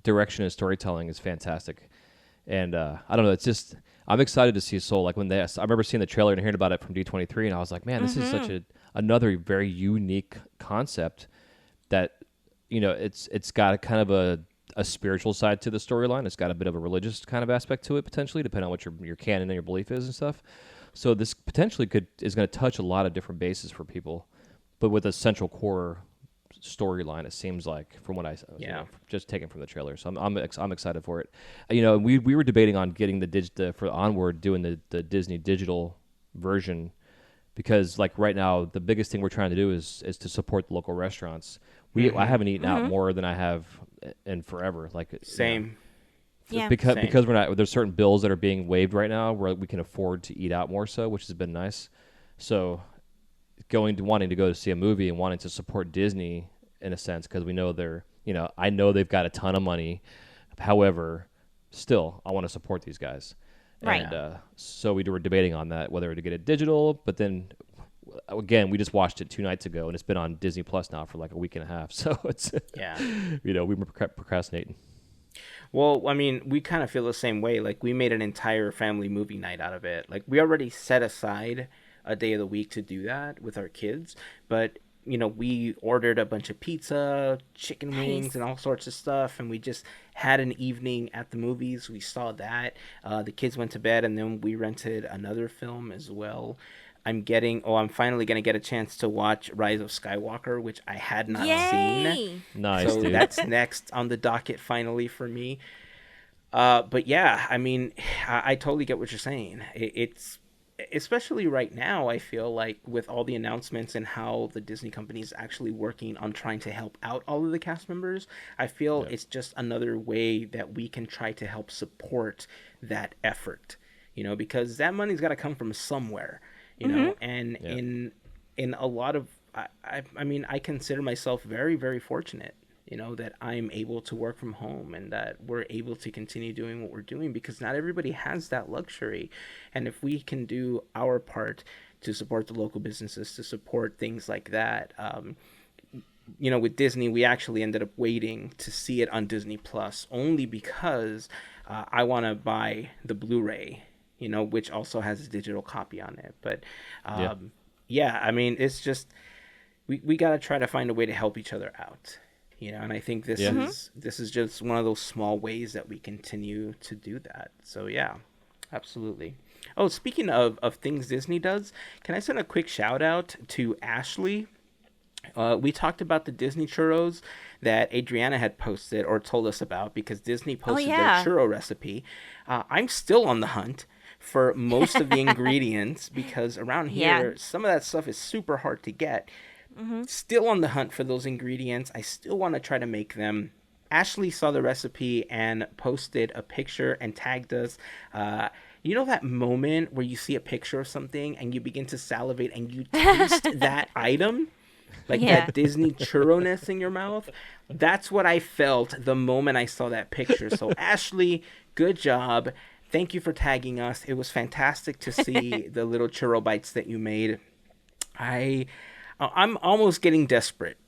direction and storytelling is fantastic. And I don't know, it's just, I'm excited to see Soul. Like I remember seeing the trailer and hearing about it from D23, and I was like, man, this is such another very unique concept that, it's got a kind of a spiritual side to the storyline. It's got a bit of a religious kind of aspect to it, potentially, depending on what your canon and your belief is and stuff. So this potentially is going to touch a lot of different bases for people, but with a central core storyline, it seems like, from what I just taken from the trailer. So I'm excited for it. We were debating on getting for Onward, doing the Disney digital version, because like right now the biggest thing we're trying to do is to support the local restaurants. I haven't eaten out more than I have in forever. Like same. Yeah. because we're not, there's certain bills that are being waived right now where we can afford to eat out more so, which has been nice. So wanting to go to see a movie and wanting to support Disney in a sense, because we know I know they've got a ton of money. However, still, I want to support these guys. Right. And so we were debating on that, whether to get it digital, but then again, we just watched it 2 nights ago, and it's been on Disney Plus now for like a week and a half. So it's, we were procrastinating. Well, I mean, we kind of feel the same way. Like, we made an entire family movie night out of it. Like, we already set aside a day of the week to do that with our kids, but we ordered a bunch of pizza, chicken wings, and all sorts of stuff, and we just had an evening at the movies. We saw that. The kids went to bed, and then we rented another film as well. I'm finally going to get a chance to watch Rise of Skywalker, which I had not seen. Nice, so dude. That's next on the docket finally for me. But yeah, I mean, I totally get what you're saying. It's especially right now, I feel like with all the announcements and how the Disney company is actually working on trying to help out all of the cast members, I feel it's just another way that we can try to help support that effort, because that money's got to come from somewhere, and in a lot of, I mean, I consider myself very, very fortunate, that I'm able to work from home and that we're able to continue doing what we're doing, because not everybody has that luxury. And if we can do our part to support the local businesses, to support things like that, with Disney, we actually ended up waiting to see it on Disney Plus only because I want to buy the Blu-ray, which also has a digital copy on it. But I mean, it's just, we got to try to find a way to help each other out. And I think this is just one of those small ways that we continue to do that. So yeah, absolutely. Oh, speaking of things Disney does, can I send a quick shout out to Ashley? We talked about the Disney churros that Adriana had posted or told us about, because Disney posted their churro recipe. I'm still on the hunt for most of the ingredients, because around here, some of that stuff is super hard to get. Still on the hunt for those ingredients. I still want to try to make them. Ashley saw the recipe and posted a picture and tagged us. That moment where you see a picture of something and you begin to salivate and you taste that item? Like that Disney churro-ness in your mouth? That's what I felt the moment I saw that picture. So Ashley, good job. Thank you for tagging us. It was fantastic to see the little churro bites that you made. I'm almost getting desperate.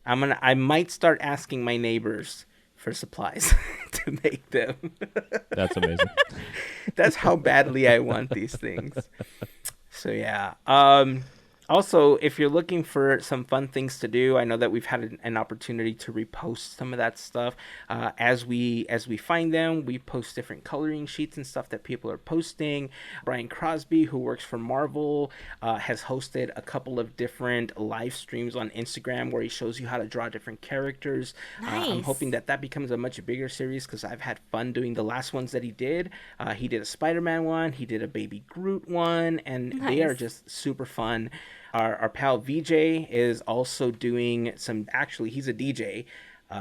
I might start asking my neighbors for supplies to make them. That's amazing. That's how badly I want these things. So yeah. Also, if you're looking for some fun things to do, I know that we've had an opportunity to repost some of that stuff. As we find them, we post different coloring sheets and stuff that people are posting. Brian Crosby, who works for Marvel, has hosted a couple of different live streams on Instagram where he shows you how to draw different characters. Nice. I'm hoping that becomes a much bigger series, because I've had fun doing the last ones that he did. He did a Spider-Man one, he did a Baby Groot one, and they are just super fun. Our pal VJ is also doing some, actually he's a DJ,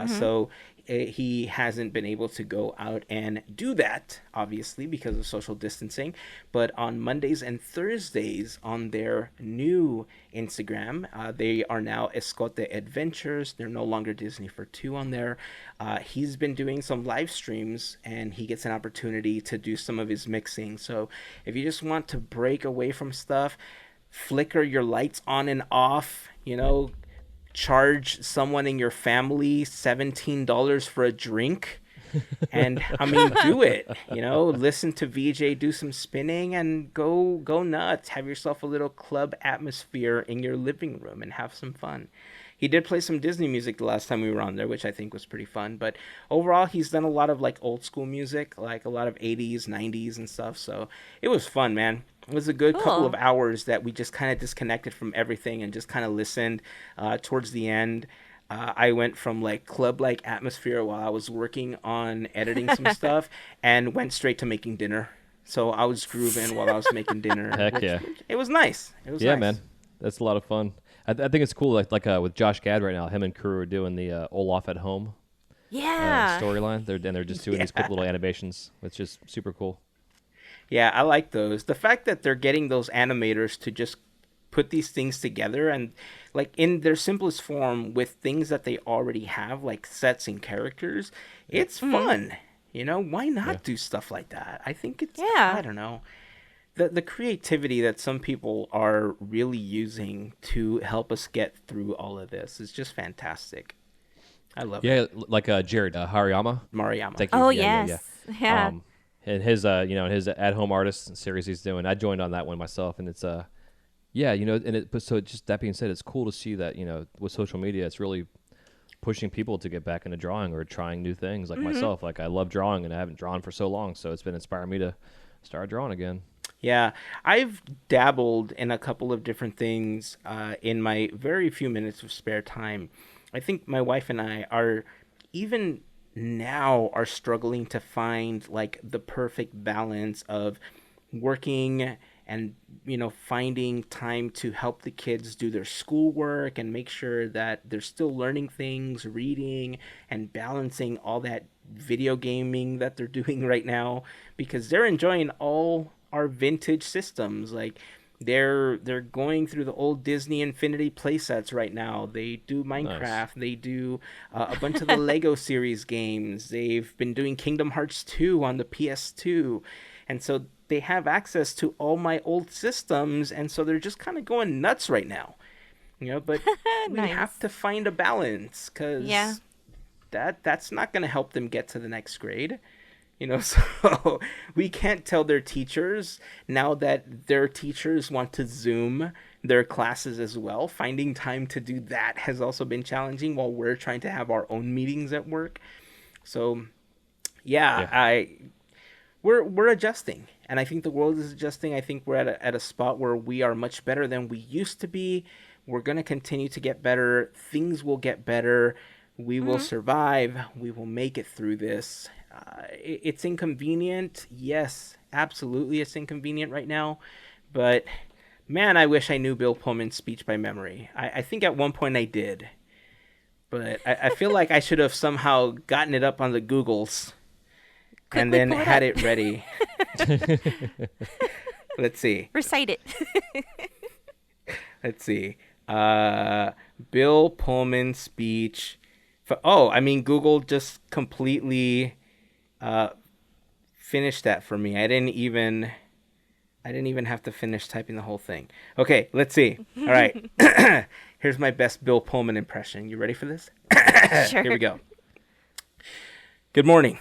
so he hasn't been able to go out and do that, obviously, because of social distancing. But on Mondays and Thursdays on their new Instagram, they are now Escote Adventures. They're no longer Disney for Two on there. He's been doing some live streams, and he gets an opportunity to do some of his mixing. So if you just want to break away from stuff, flicker your lights on and off, charge someone in your family $17 for a drink, and I mean, do it, listen to VJ do some spinning and go nuts. Have yourself a little club atmosphere in your living room and have some fun. He did play some Disney music the last time we were on there, which I think was pretty fun. But overall, he's done a lot of like old school music, like a lot of 80s, 90s and stuff. So it was fun, man. It was a good couple of hours that we just kind of disconnected from everything and just kind of listened. Towards the end, I went from like club-like atmosphere while I was working on editing some stuff and went straight to making dinner. So I was grooving while I was making dinner. Heck yeah. It was nice. It was nice. Man. That's a lot of fun. I think it's cool, like with Josh Gad right now, him and crew are doing the Olaf at Home. Yeah. storyline. They're just doing these quick little animations. It's just super cool. Yeah, I like those. The fact that they're getting those animators to just put these things together and like in their simplest form with things that they already have, like sets and characters, it's fun. You know, why not do stuff like that? I think it's, I don't know. The creativity that some people are really using to help us get through all of this is just fantastic. I love it. Yeah, like Jared Hariyama. Mariyama. Thank you. Oh, Yeah, yes. Yeah. And his his at-home artist series he's doing. I joined on that one myself, and it's yeah, but so just that being said, it's cool to see that with social media, it's really pushing people to get back into drawing or trying new things. Like myself, like I love drawing, and I haven't drawn for so long, so it's been inspiring me to start drawing again. Yeah, I've dabbled in a couple of different things in my very few minutes of spare time. I think my wife and I are even now are struggling to find like the perfect balance of working and finding time to help the kids do their schoolwork and make sure that they're still learning things, reading, and balancing all that video gaming that they're doing right now, because they're enjoying all our vintage systems. Like they're going through the old Disney Infinity playsets right now. They do Minecraft. Nice. They do a bunch of the Lego series games. They've been doing Kingdom Hearts 2 on the PS2. And so they have access to all my old systems. And so they're just kind of going nuts right now. But we have to find a balance, because that's not going to help them get to the next grade. So we can't tell their teachers now that their teachers want to Zoom their classes as well. Finding time to do that has also been challenging while we're trying to have our own meetings at work. So, we're adjusting, and I think the world is adjusting. I think we're at a spot where we are much better than we used to be. We're going to continue to get better. Things will get better. We will survive. We will make it through this. It's inconvenient. Yes, absolutely it's inconvenient right now. But, man, I wish I knew Bill Pullman's speech by memory. I think at one point I did. But I feel like I should have somehow gotten it up on the Googles and then had it ready. Let's see. Recite it. Let's see. Bill Pullman speech. Google just completely finished that for me. I didn't even have to finish typing the whole thing. Okay, let's see. All right. Here's my best Bill Pullman impression. You ready for this? Sure. Here we go. Good morning.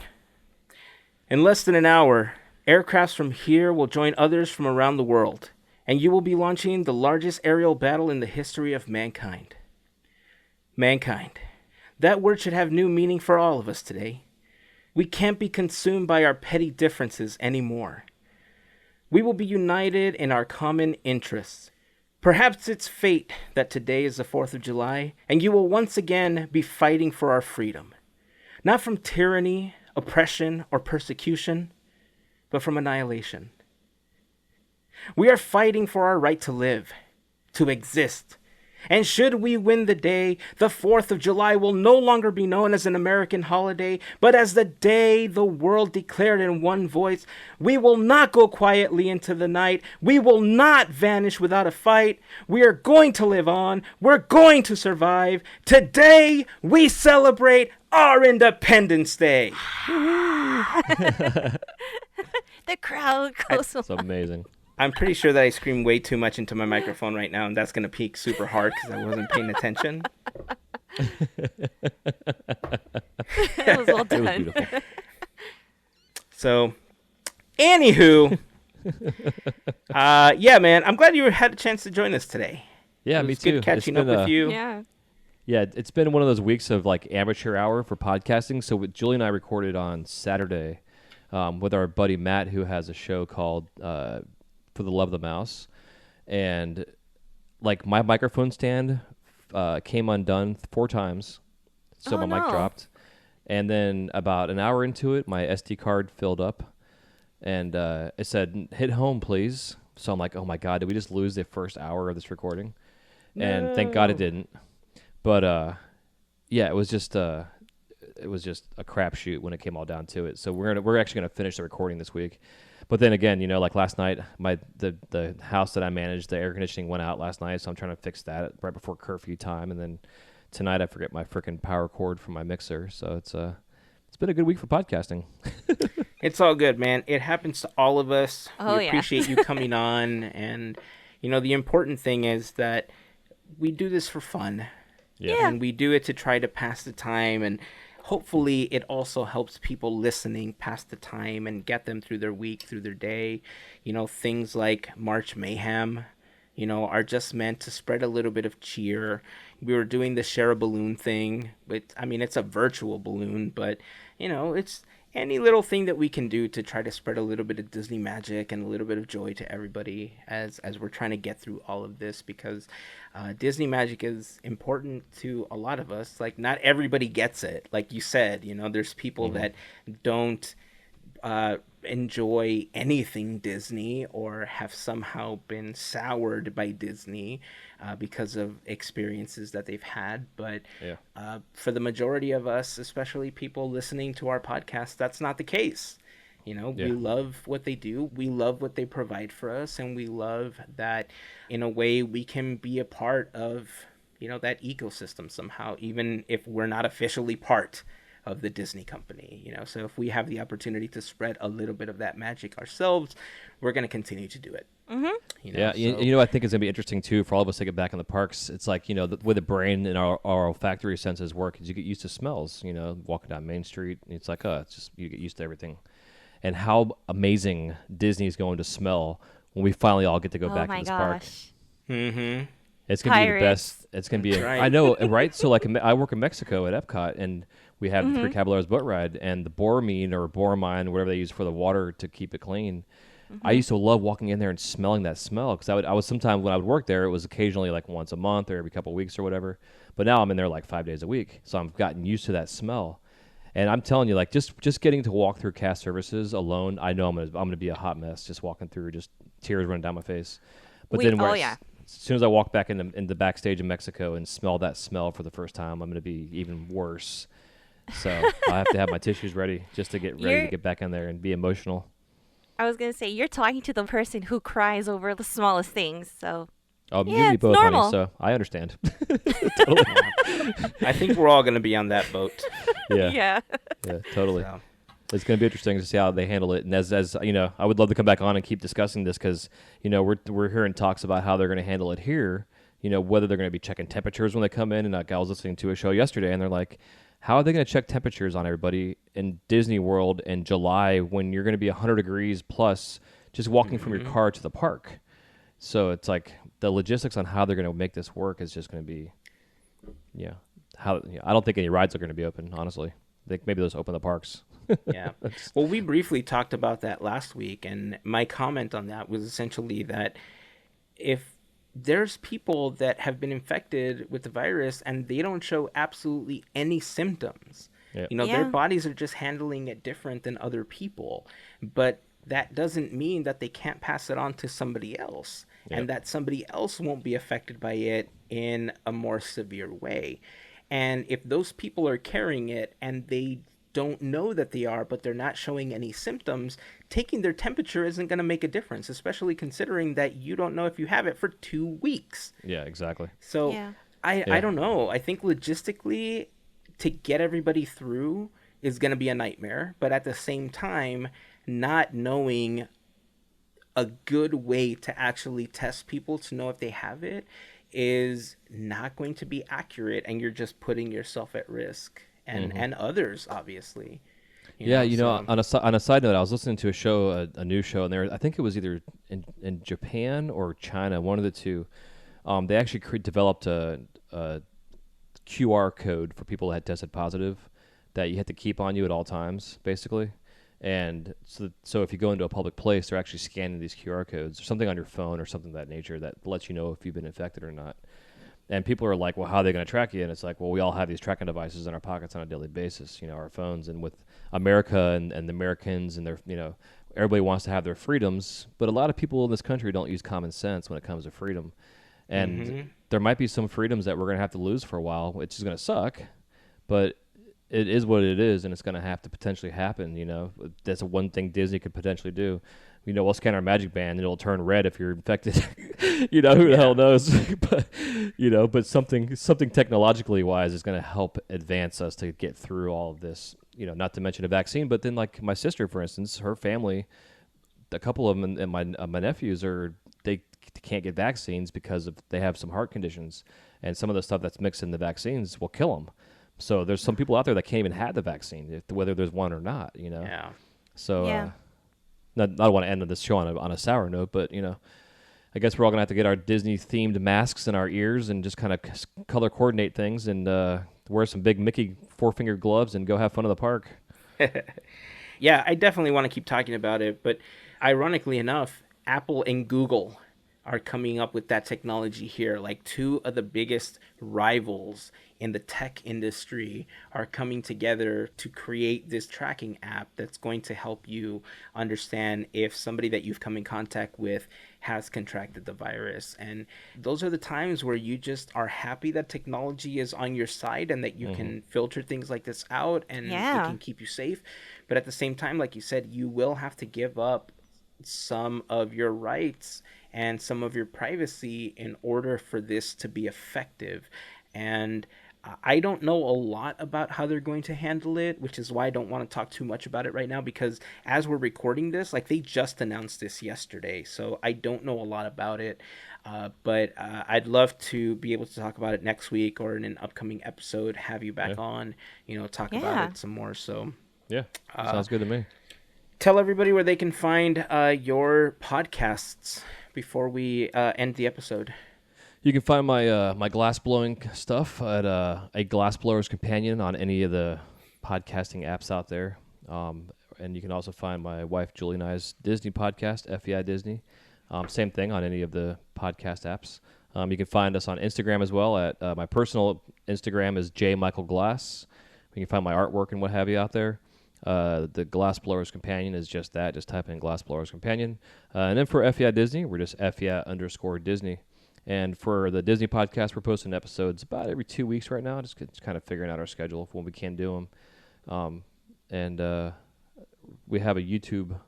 In less than an hour, aircrafts from here will join others from around the world, and you will be launching the largest aerial battle in the history of mankind. Mankind. That word should have new meaning for all of us today. We can't be consumed by our petty differences anymore. We will be united in our common interests. Perhaps it's fate that today is the 4th of July, and you will once again be fighting for our freedom. Not from tyranny, oppression, or persecution, but from annihilation. We are fighting for our right to live, to exist. And should we win the day, the 4th of July will no longer be known as an American holiday, but as the day the world declared in one voice. We will not go quietly into the night. We will not vanish without a fight. We are going to live on. We're going to survive. Today, we celebrate our Independence Day. The crowd goes It's amazing. I'm pretty sure that I screamed way too much into my microphone right now, and that's going to peak super hard because I wasn't paying attention. It was well done. It was beautiful. So, anywho, yeah, man, I'm glad you had a chance to join us today. Yeah, it was me too. Good catching up with you. Yeah. Yeah, it's been one of those weeks of like amateur hour for podcasting. So Julie and I recorded on Saturday with our buddy Matt, who has a show called For the Love of the Mouse, and like my microphone stand came undone 4 times, so my mic dropped, and then about an hour into it, my SD card filled up, and it said hit home please. So I'm like, oh my god, did we just lose the first hour of this recording? No. And thank God it didn't. But yeah, it was just it was just a crapshoot when it came all down to it. So we're actually gonna finish the recording this week. But then again, like last night, the house that I managed, the air conditioning went out last night, so I'm trying to fix that right before curfew time. And then tonight I forget my freaking power cord from my mixer. So it's been a good week for podcasting. It's all good, man. It happens to all of us. Oh, we yeah. appreciate you coming on. And, the important thing is that we do this for fun. Yeah. And we do it to try to pass the time. And hopefully it also helps people listening pass the time and get them through their week, through their day. Things like March Mayhem, are just meant to spread a little bit of cheer. We were doing the share a balloon thing. It's a virtual balloon, but, it's any little thing that we can do to try to spread a little bit of Disney magic and a little bit of joy to everybody as we're trying to get through all of this, because Disney magic is important to a lot of us. Like, not everybody gets it. Like you said, there's people that don't enjoy anything Disney or have somehow been soured by Disney because of experiences that they've had. But for the majority of us, especially people listening to our podcast, that's not the case. We love what they do. We love what they provide for us. And we love that, in a way, we can be a part of, that ecosystem somehow, even if we're not officially part of the Disney company. So if we have the opportunity to spread a little bit of that magic ourselves, we're going to continue to do it. I think it's gonna be interesting too for all of us to get back in the parks. It's like, the way the brain and our olfactory senses work is you get used to smells. Walking down Main Street, it's like it's just you get used to everything. And how amazing Disney is going to smell when we finally all get to go back to this park. Mm-hmm. It's gonna be the Pirates. best. It's gonna be. Right. I know, right? So like, I work in Mexico at Epcot, and we have the Three Caballeros boat ride, and the boramine or boramine, whatever they use for the water to keep it clean. I used to love walking in there and smelling that smell, because I was sometimes when I would work there, it was occasionally like once a month or every couple of weeks or whatever. But now I'm in there like 5 days a week, so I've gotten used to that smell. And I'm telling you, like, just getting to walk through cast services alone, I know I'm gonna be a hot mess just walking through, just tears running down my face. But as soon as I walk back in the backstage in Mexico and smell that smell for the first time, I'm gonna be even worse. So I have to have my tissues ready just to get ready to get back in there and be emotional. I was going to say, you're talking to the person who cries over the smallest things, so... You Yeah, and me it's both, normal. honey, so I understand. Totally. I think we're all going to be on that boat. Yeah, totally. So. It's going to be interesting to see how they handle it. And as I would love to come back on and keep discussing this, because, we're hearing talks about how they're going to handle it here, whether they're going to be checking temperatures when they come in. And I was listening to a show yesterday, and they're like, how are they going to check temperatures on everybody in Disney World in July when you're going to be 100 degrees plus just walking from your car to the park? So it's like the logistics on how they're going to make this work is just going to be, I don't think any rides are going to be open, honestly. I think maybe they'll just open the parks. Yeah. Well, we briefly talked about that last week, and my comment on that was essentially that if there's people that have been infected with the virus and they don't show absolutely any symptoms, their bodies are just handling it different than other people, but that doesn't mean that they can't pass it on to somebody else, and that somebody else won't be affected by it in a more severe way. And if those people are carrying it and they don't know that they are, but they're not showing any symptoms, taking their temperature isn't going to make a difference, especially considering that you don't know if you have it for 2 weeks. Yeah, exactly. So I don't know. I think logistically, to get everybody through is going to be a nightmare. But at the same time, not knowing a good way to actually test people to know if they have it is not going to be accurate, and you're just putting yourself at risk. And others, obviously. On a side note, I was listening to a show, a news show, and I think it was either in Japan or China, one of the two. They actually developed a QR code for people that had tested positive that you had to keep on you at all times, basically. And so if you go into a public place, they're actually scanning these QR codes or something on your phone or something of that nature that lets you know if you've been infected or not. And people are like, well, how are they going to track you? And it's like, well, we all have these tracking devices in our pockets on a daily basis, our phones. And with America and the Americans and their, everybody wants to have their freedoms. But a lot of people in this country don't use common sense when it comes to freedom. And there might be some freedoms that we're going to have to lose for a while, which is going to suck. But it is what it is, and it's going to have to potentially happen. That's one thing Disney could potentially do. We'll scan our magic band and it'll turn red if you're infected. Who the hell knows? but something technologically wise is going to help advance us to get through all of this. Not to mention a vaccine, but then like my sister, for instance, her family, a couple of them and my nephews they can't get vaccines because they have some heart conditions, and some of the stuff that's mixed in the vaccines will kill them. So there's some people out there that can't even have the vaccine, whether there's one or not. Yeah. So. Yeah. I don't want to end this show on a sour note, but I guess we're all gonna have to get our Disney themed masks in our ears and just kind of color coordinate things and wear some big Mickey 4-finger gloves and go have fun in the park. Yeah, I definitely want to keep talking about it, but ironically enough, Apple and Google are coming up with that technology here. Like, two of the biggest rivals in the tech industry are coming together to create this tracking app that's going to help you understand if somebody that you've come in contact with has contracted the virus. And those are the times where you just are happy that technology is on your side and that you can filter things like this out and it can keep you safe. But at the same time, like you said, you will have to give up some of your rights and some of your privacy in order for this to be effective. And I don't know a lot about how they're going to handle it, which is why I don't want to talk too much about it right now, because as we're recording this, like, they just announced this yesterday, so I don't know a lot about it. But I'd love to be able to talk about it next week or in an upcoming episode, have you back on, talk about it some more. So yeah, sounds good to me. Tell everybody where they can find your podcasts before we end the episode. You can find my my glass blowing stuff at a Glassblower's Companion on any of the podcasting apps out there, and you can also find my wife Julie and I's Disney podcast, FEI Disney. Same thing on any of the podcast apps. You can find us on Instagram as well. At my personal Instagram is jmichaelglass. You can find my artwork and what have you out there. The Glassblower's Companion is just that. Just type in Glassblower's Companion. And then for FEI Disney, we're just FEI_Disney. And for the Disney podcast, we're posting episodes about every 2 weeks right now. Just kind of figuring out our schedule of when we can do them. And we have a YouTube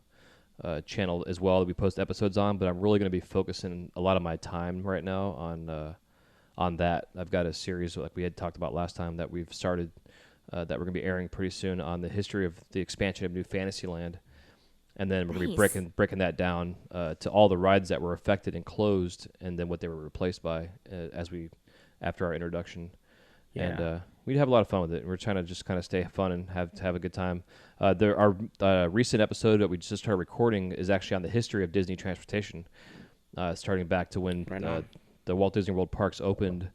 channel as well that we post episodes on. But I'm really going to be focusing a lot of my time right now on that. I've got a series like we had talked about last time that we've started that we're going to be airing pretty soon on the history of the expansion of New Fantasyland. And then we're going to be breaking that down to all the rides that were affected and closed, and then what they were replaced by after our introduction. Yeah. And we'd have a lot of fun with it. We're trying to just kind of stay fun and have a good time. Our recent episode that we just started recording is actually on the history of Disney transportation, starting back to when the Walt Disney World parks opened,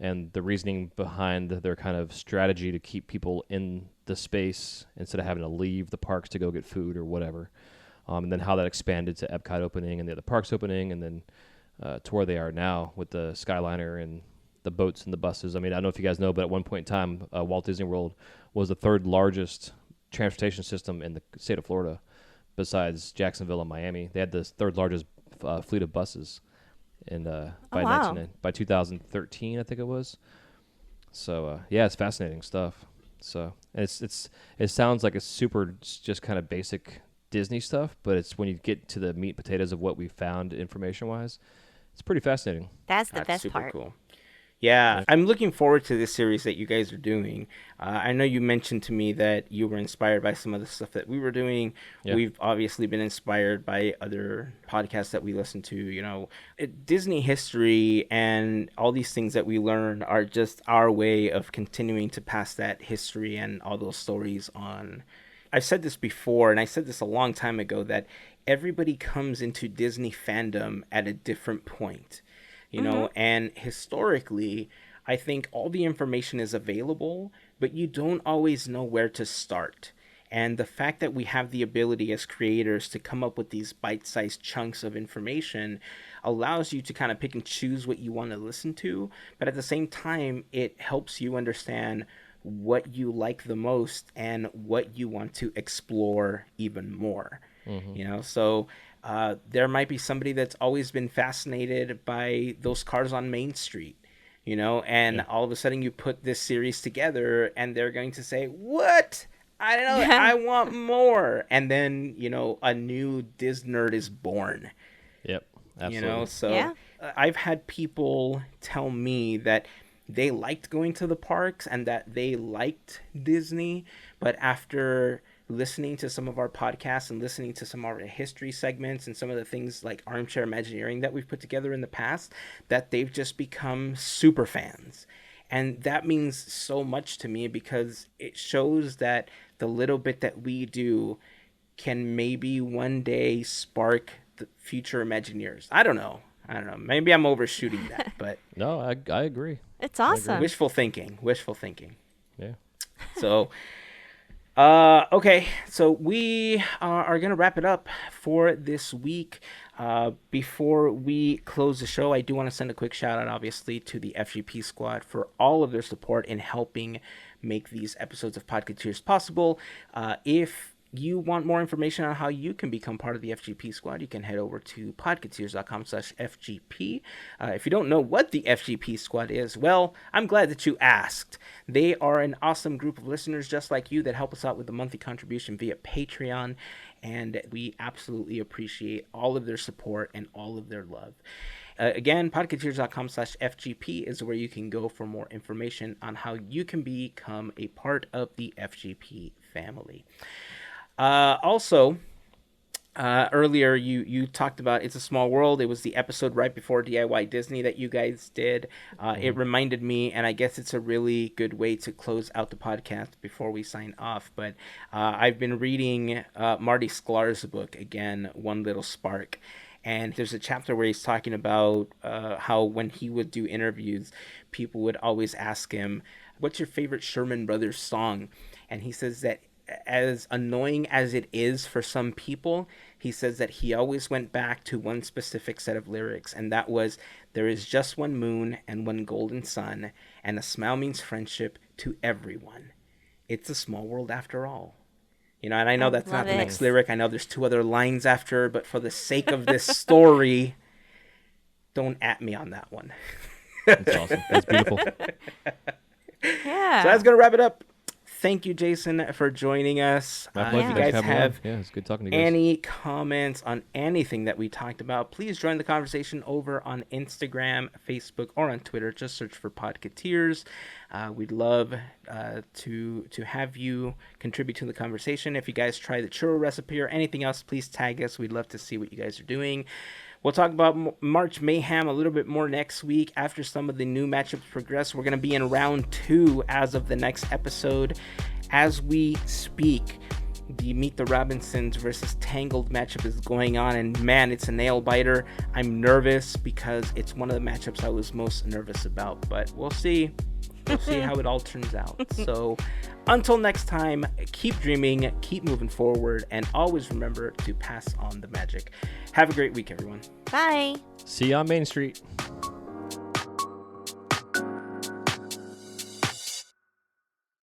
and the reasoning behind their kind of strategy to keep people in the space instead of having to leave the parks to go get food or whatever. And then how that expanded to Epcot opening and the other parks opening, and then to where they are now with the Skyliner and the boats and the buses. I mean, I don't know if you guys know, but at one point in time, Walt Disney World was the third largest transportation system in the state of Florida, besides Jacksonville and Miami. They had the third largest fleet of buses. And by 2013, I think it was. So yeah, it's fascinating stuff. So and it sounds like it's super just kind of basic Disney stuff, but it's when you get to the meat and potatoes of what we found information wise, it's pretty fascinating. That's best super part. Cool. Yeah, I'm looking forward to this series that you guys are doing. I know you mentioned to me that you were inspired by some of the stuff that we were doing. Yeah. We've obviously been inspired by other podcasts that we listen to. Disney history and all these things that we learn are just our way of continuing to pass that history and all those stories on. I've said this before, and I said this a long time ago, that everybody comes into Disney fandom at a different point. And historically, I think all the information is available, but you don't always know where to start. And the fact that we have the ability as creators to come up with these bite-sized chunks of information allows you to kind of pick and choose what you want to listen to. But at the same time, it helps you understand what you like the most and what you want to explore even more. So there might be somebody that's always been fascinated by those cars on Main Street, you know, and all of a sudden you put this series together and they're going to say, what? I don't know. I want more. And then, you know, a new Disnerd is born. Yep. Absolutely. You know, so I've had people tell me that they liked going to the parks and that they liked Disney, but after listening to some of our podcasts and listening to some of our history segments and some of the things like Armchair Imagineering that we've put together in the past, that they've just become super fans. And that means so much to me because it shows that the little bit that we do can maybe one day spark the future Imagineers. I don't know. Maybe I'm overshooting that, but no, I agree. It's awesome. Wishful thinking. Yeah. So, okay. So we are going to wrap it up for this week. Before we close the show, I do want to send a quick shout out, obviously, to the FGP Squad for all of their support in helping make these episodes of Podketeers possible. If you want more information on how you can become part of the FGP Squad, you can head over to podketeers.com/FGP. If you don't know what the FGP Squad is, well, I'm glad that you asked. They are an awesome group of listeners just like you that help us out with the monthly contribution via Patreon, and we absolutely appreciate all of their support and all of their love. Again, podketeers.com/FGP is where you can go for more information on how you can become a part of the FGP family. Also, earlier you talked about It's a Small World. It was the episode right before DIY Disney that you guys did. It reminded me, and I guess it's a really good way to close out the podcast before we sign off, but I've been reading Marty Sklar's book again, One Little Spark. And there's a chapter where he's talking about how when he would do interviews, people would always ask him, what's your favorite Sherman Brothers song? And he says that as annoying as it is for some people, he says that he always went back to one specific set of lyrics, and that was, there is just one moon and one golden sun, and a smile means friendship to everyone. It's a small world after all. You know, and I know that's not the next lyric. I know there's 2 other lines after, but for the sake of this story, don't at me on that one. That's awesome. That's beautiful. Yeah. So that's going to wrap it up. Thank you, Jason, for joining us. My pleasure. If you guys have it's good talking to you guys. any comments on anything that we talked about, please join the conversation over on Instagram, Facebook, or on Twitter. Just search for Podketeers. We'd love to have you contribute to the conversation. If you guys try the churro recipe or anything else, please tag us. We'd love to see what you guys are doing. We'll talk about March Mayhem a little bit more next week after some of the new matchups progress. We're going to be in round 2 as of the next episode. As we speak, the Meet the Robinsons versus Tangled matchup is going on, and man, it's a nail biter. I'm nervous because it's one of the matchups I was most nervous about, but we'll see. We'll see how it all turns out. So until next time, keep dreaming, keep moving forward, and always remember to pass on the magic. Have a great week, everyone. Bye. See you on Main Street.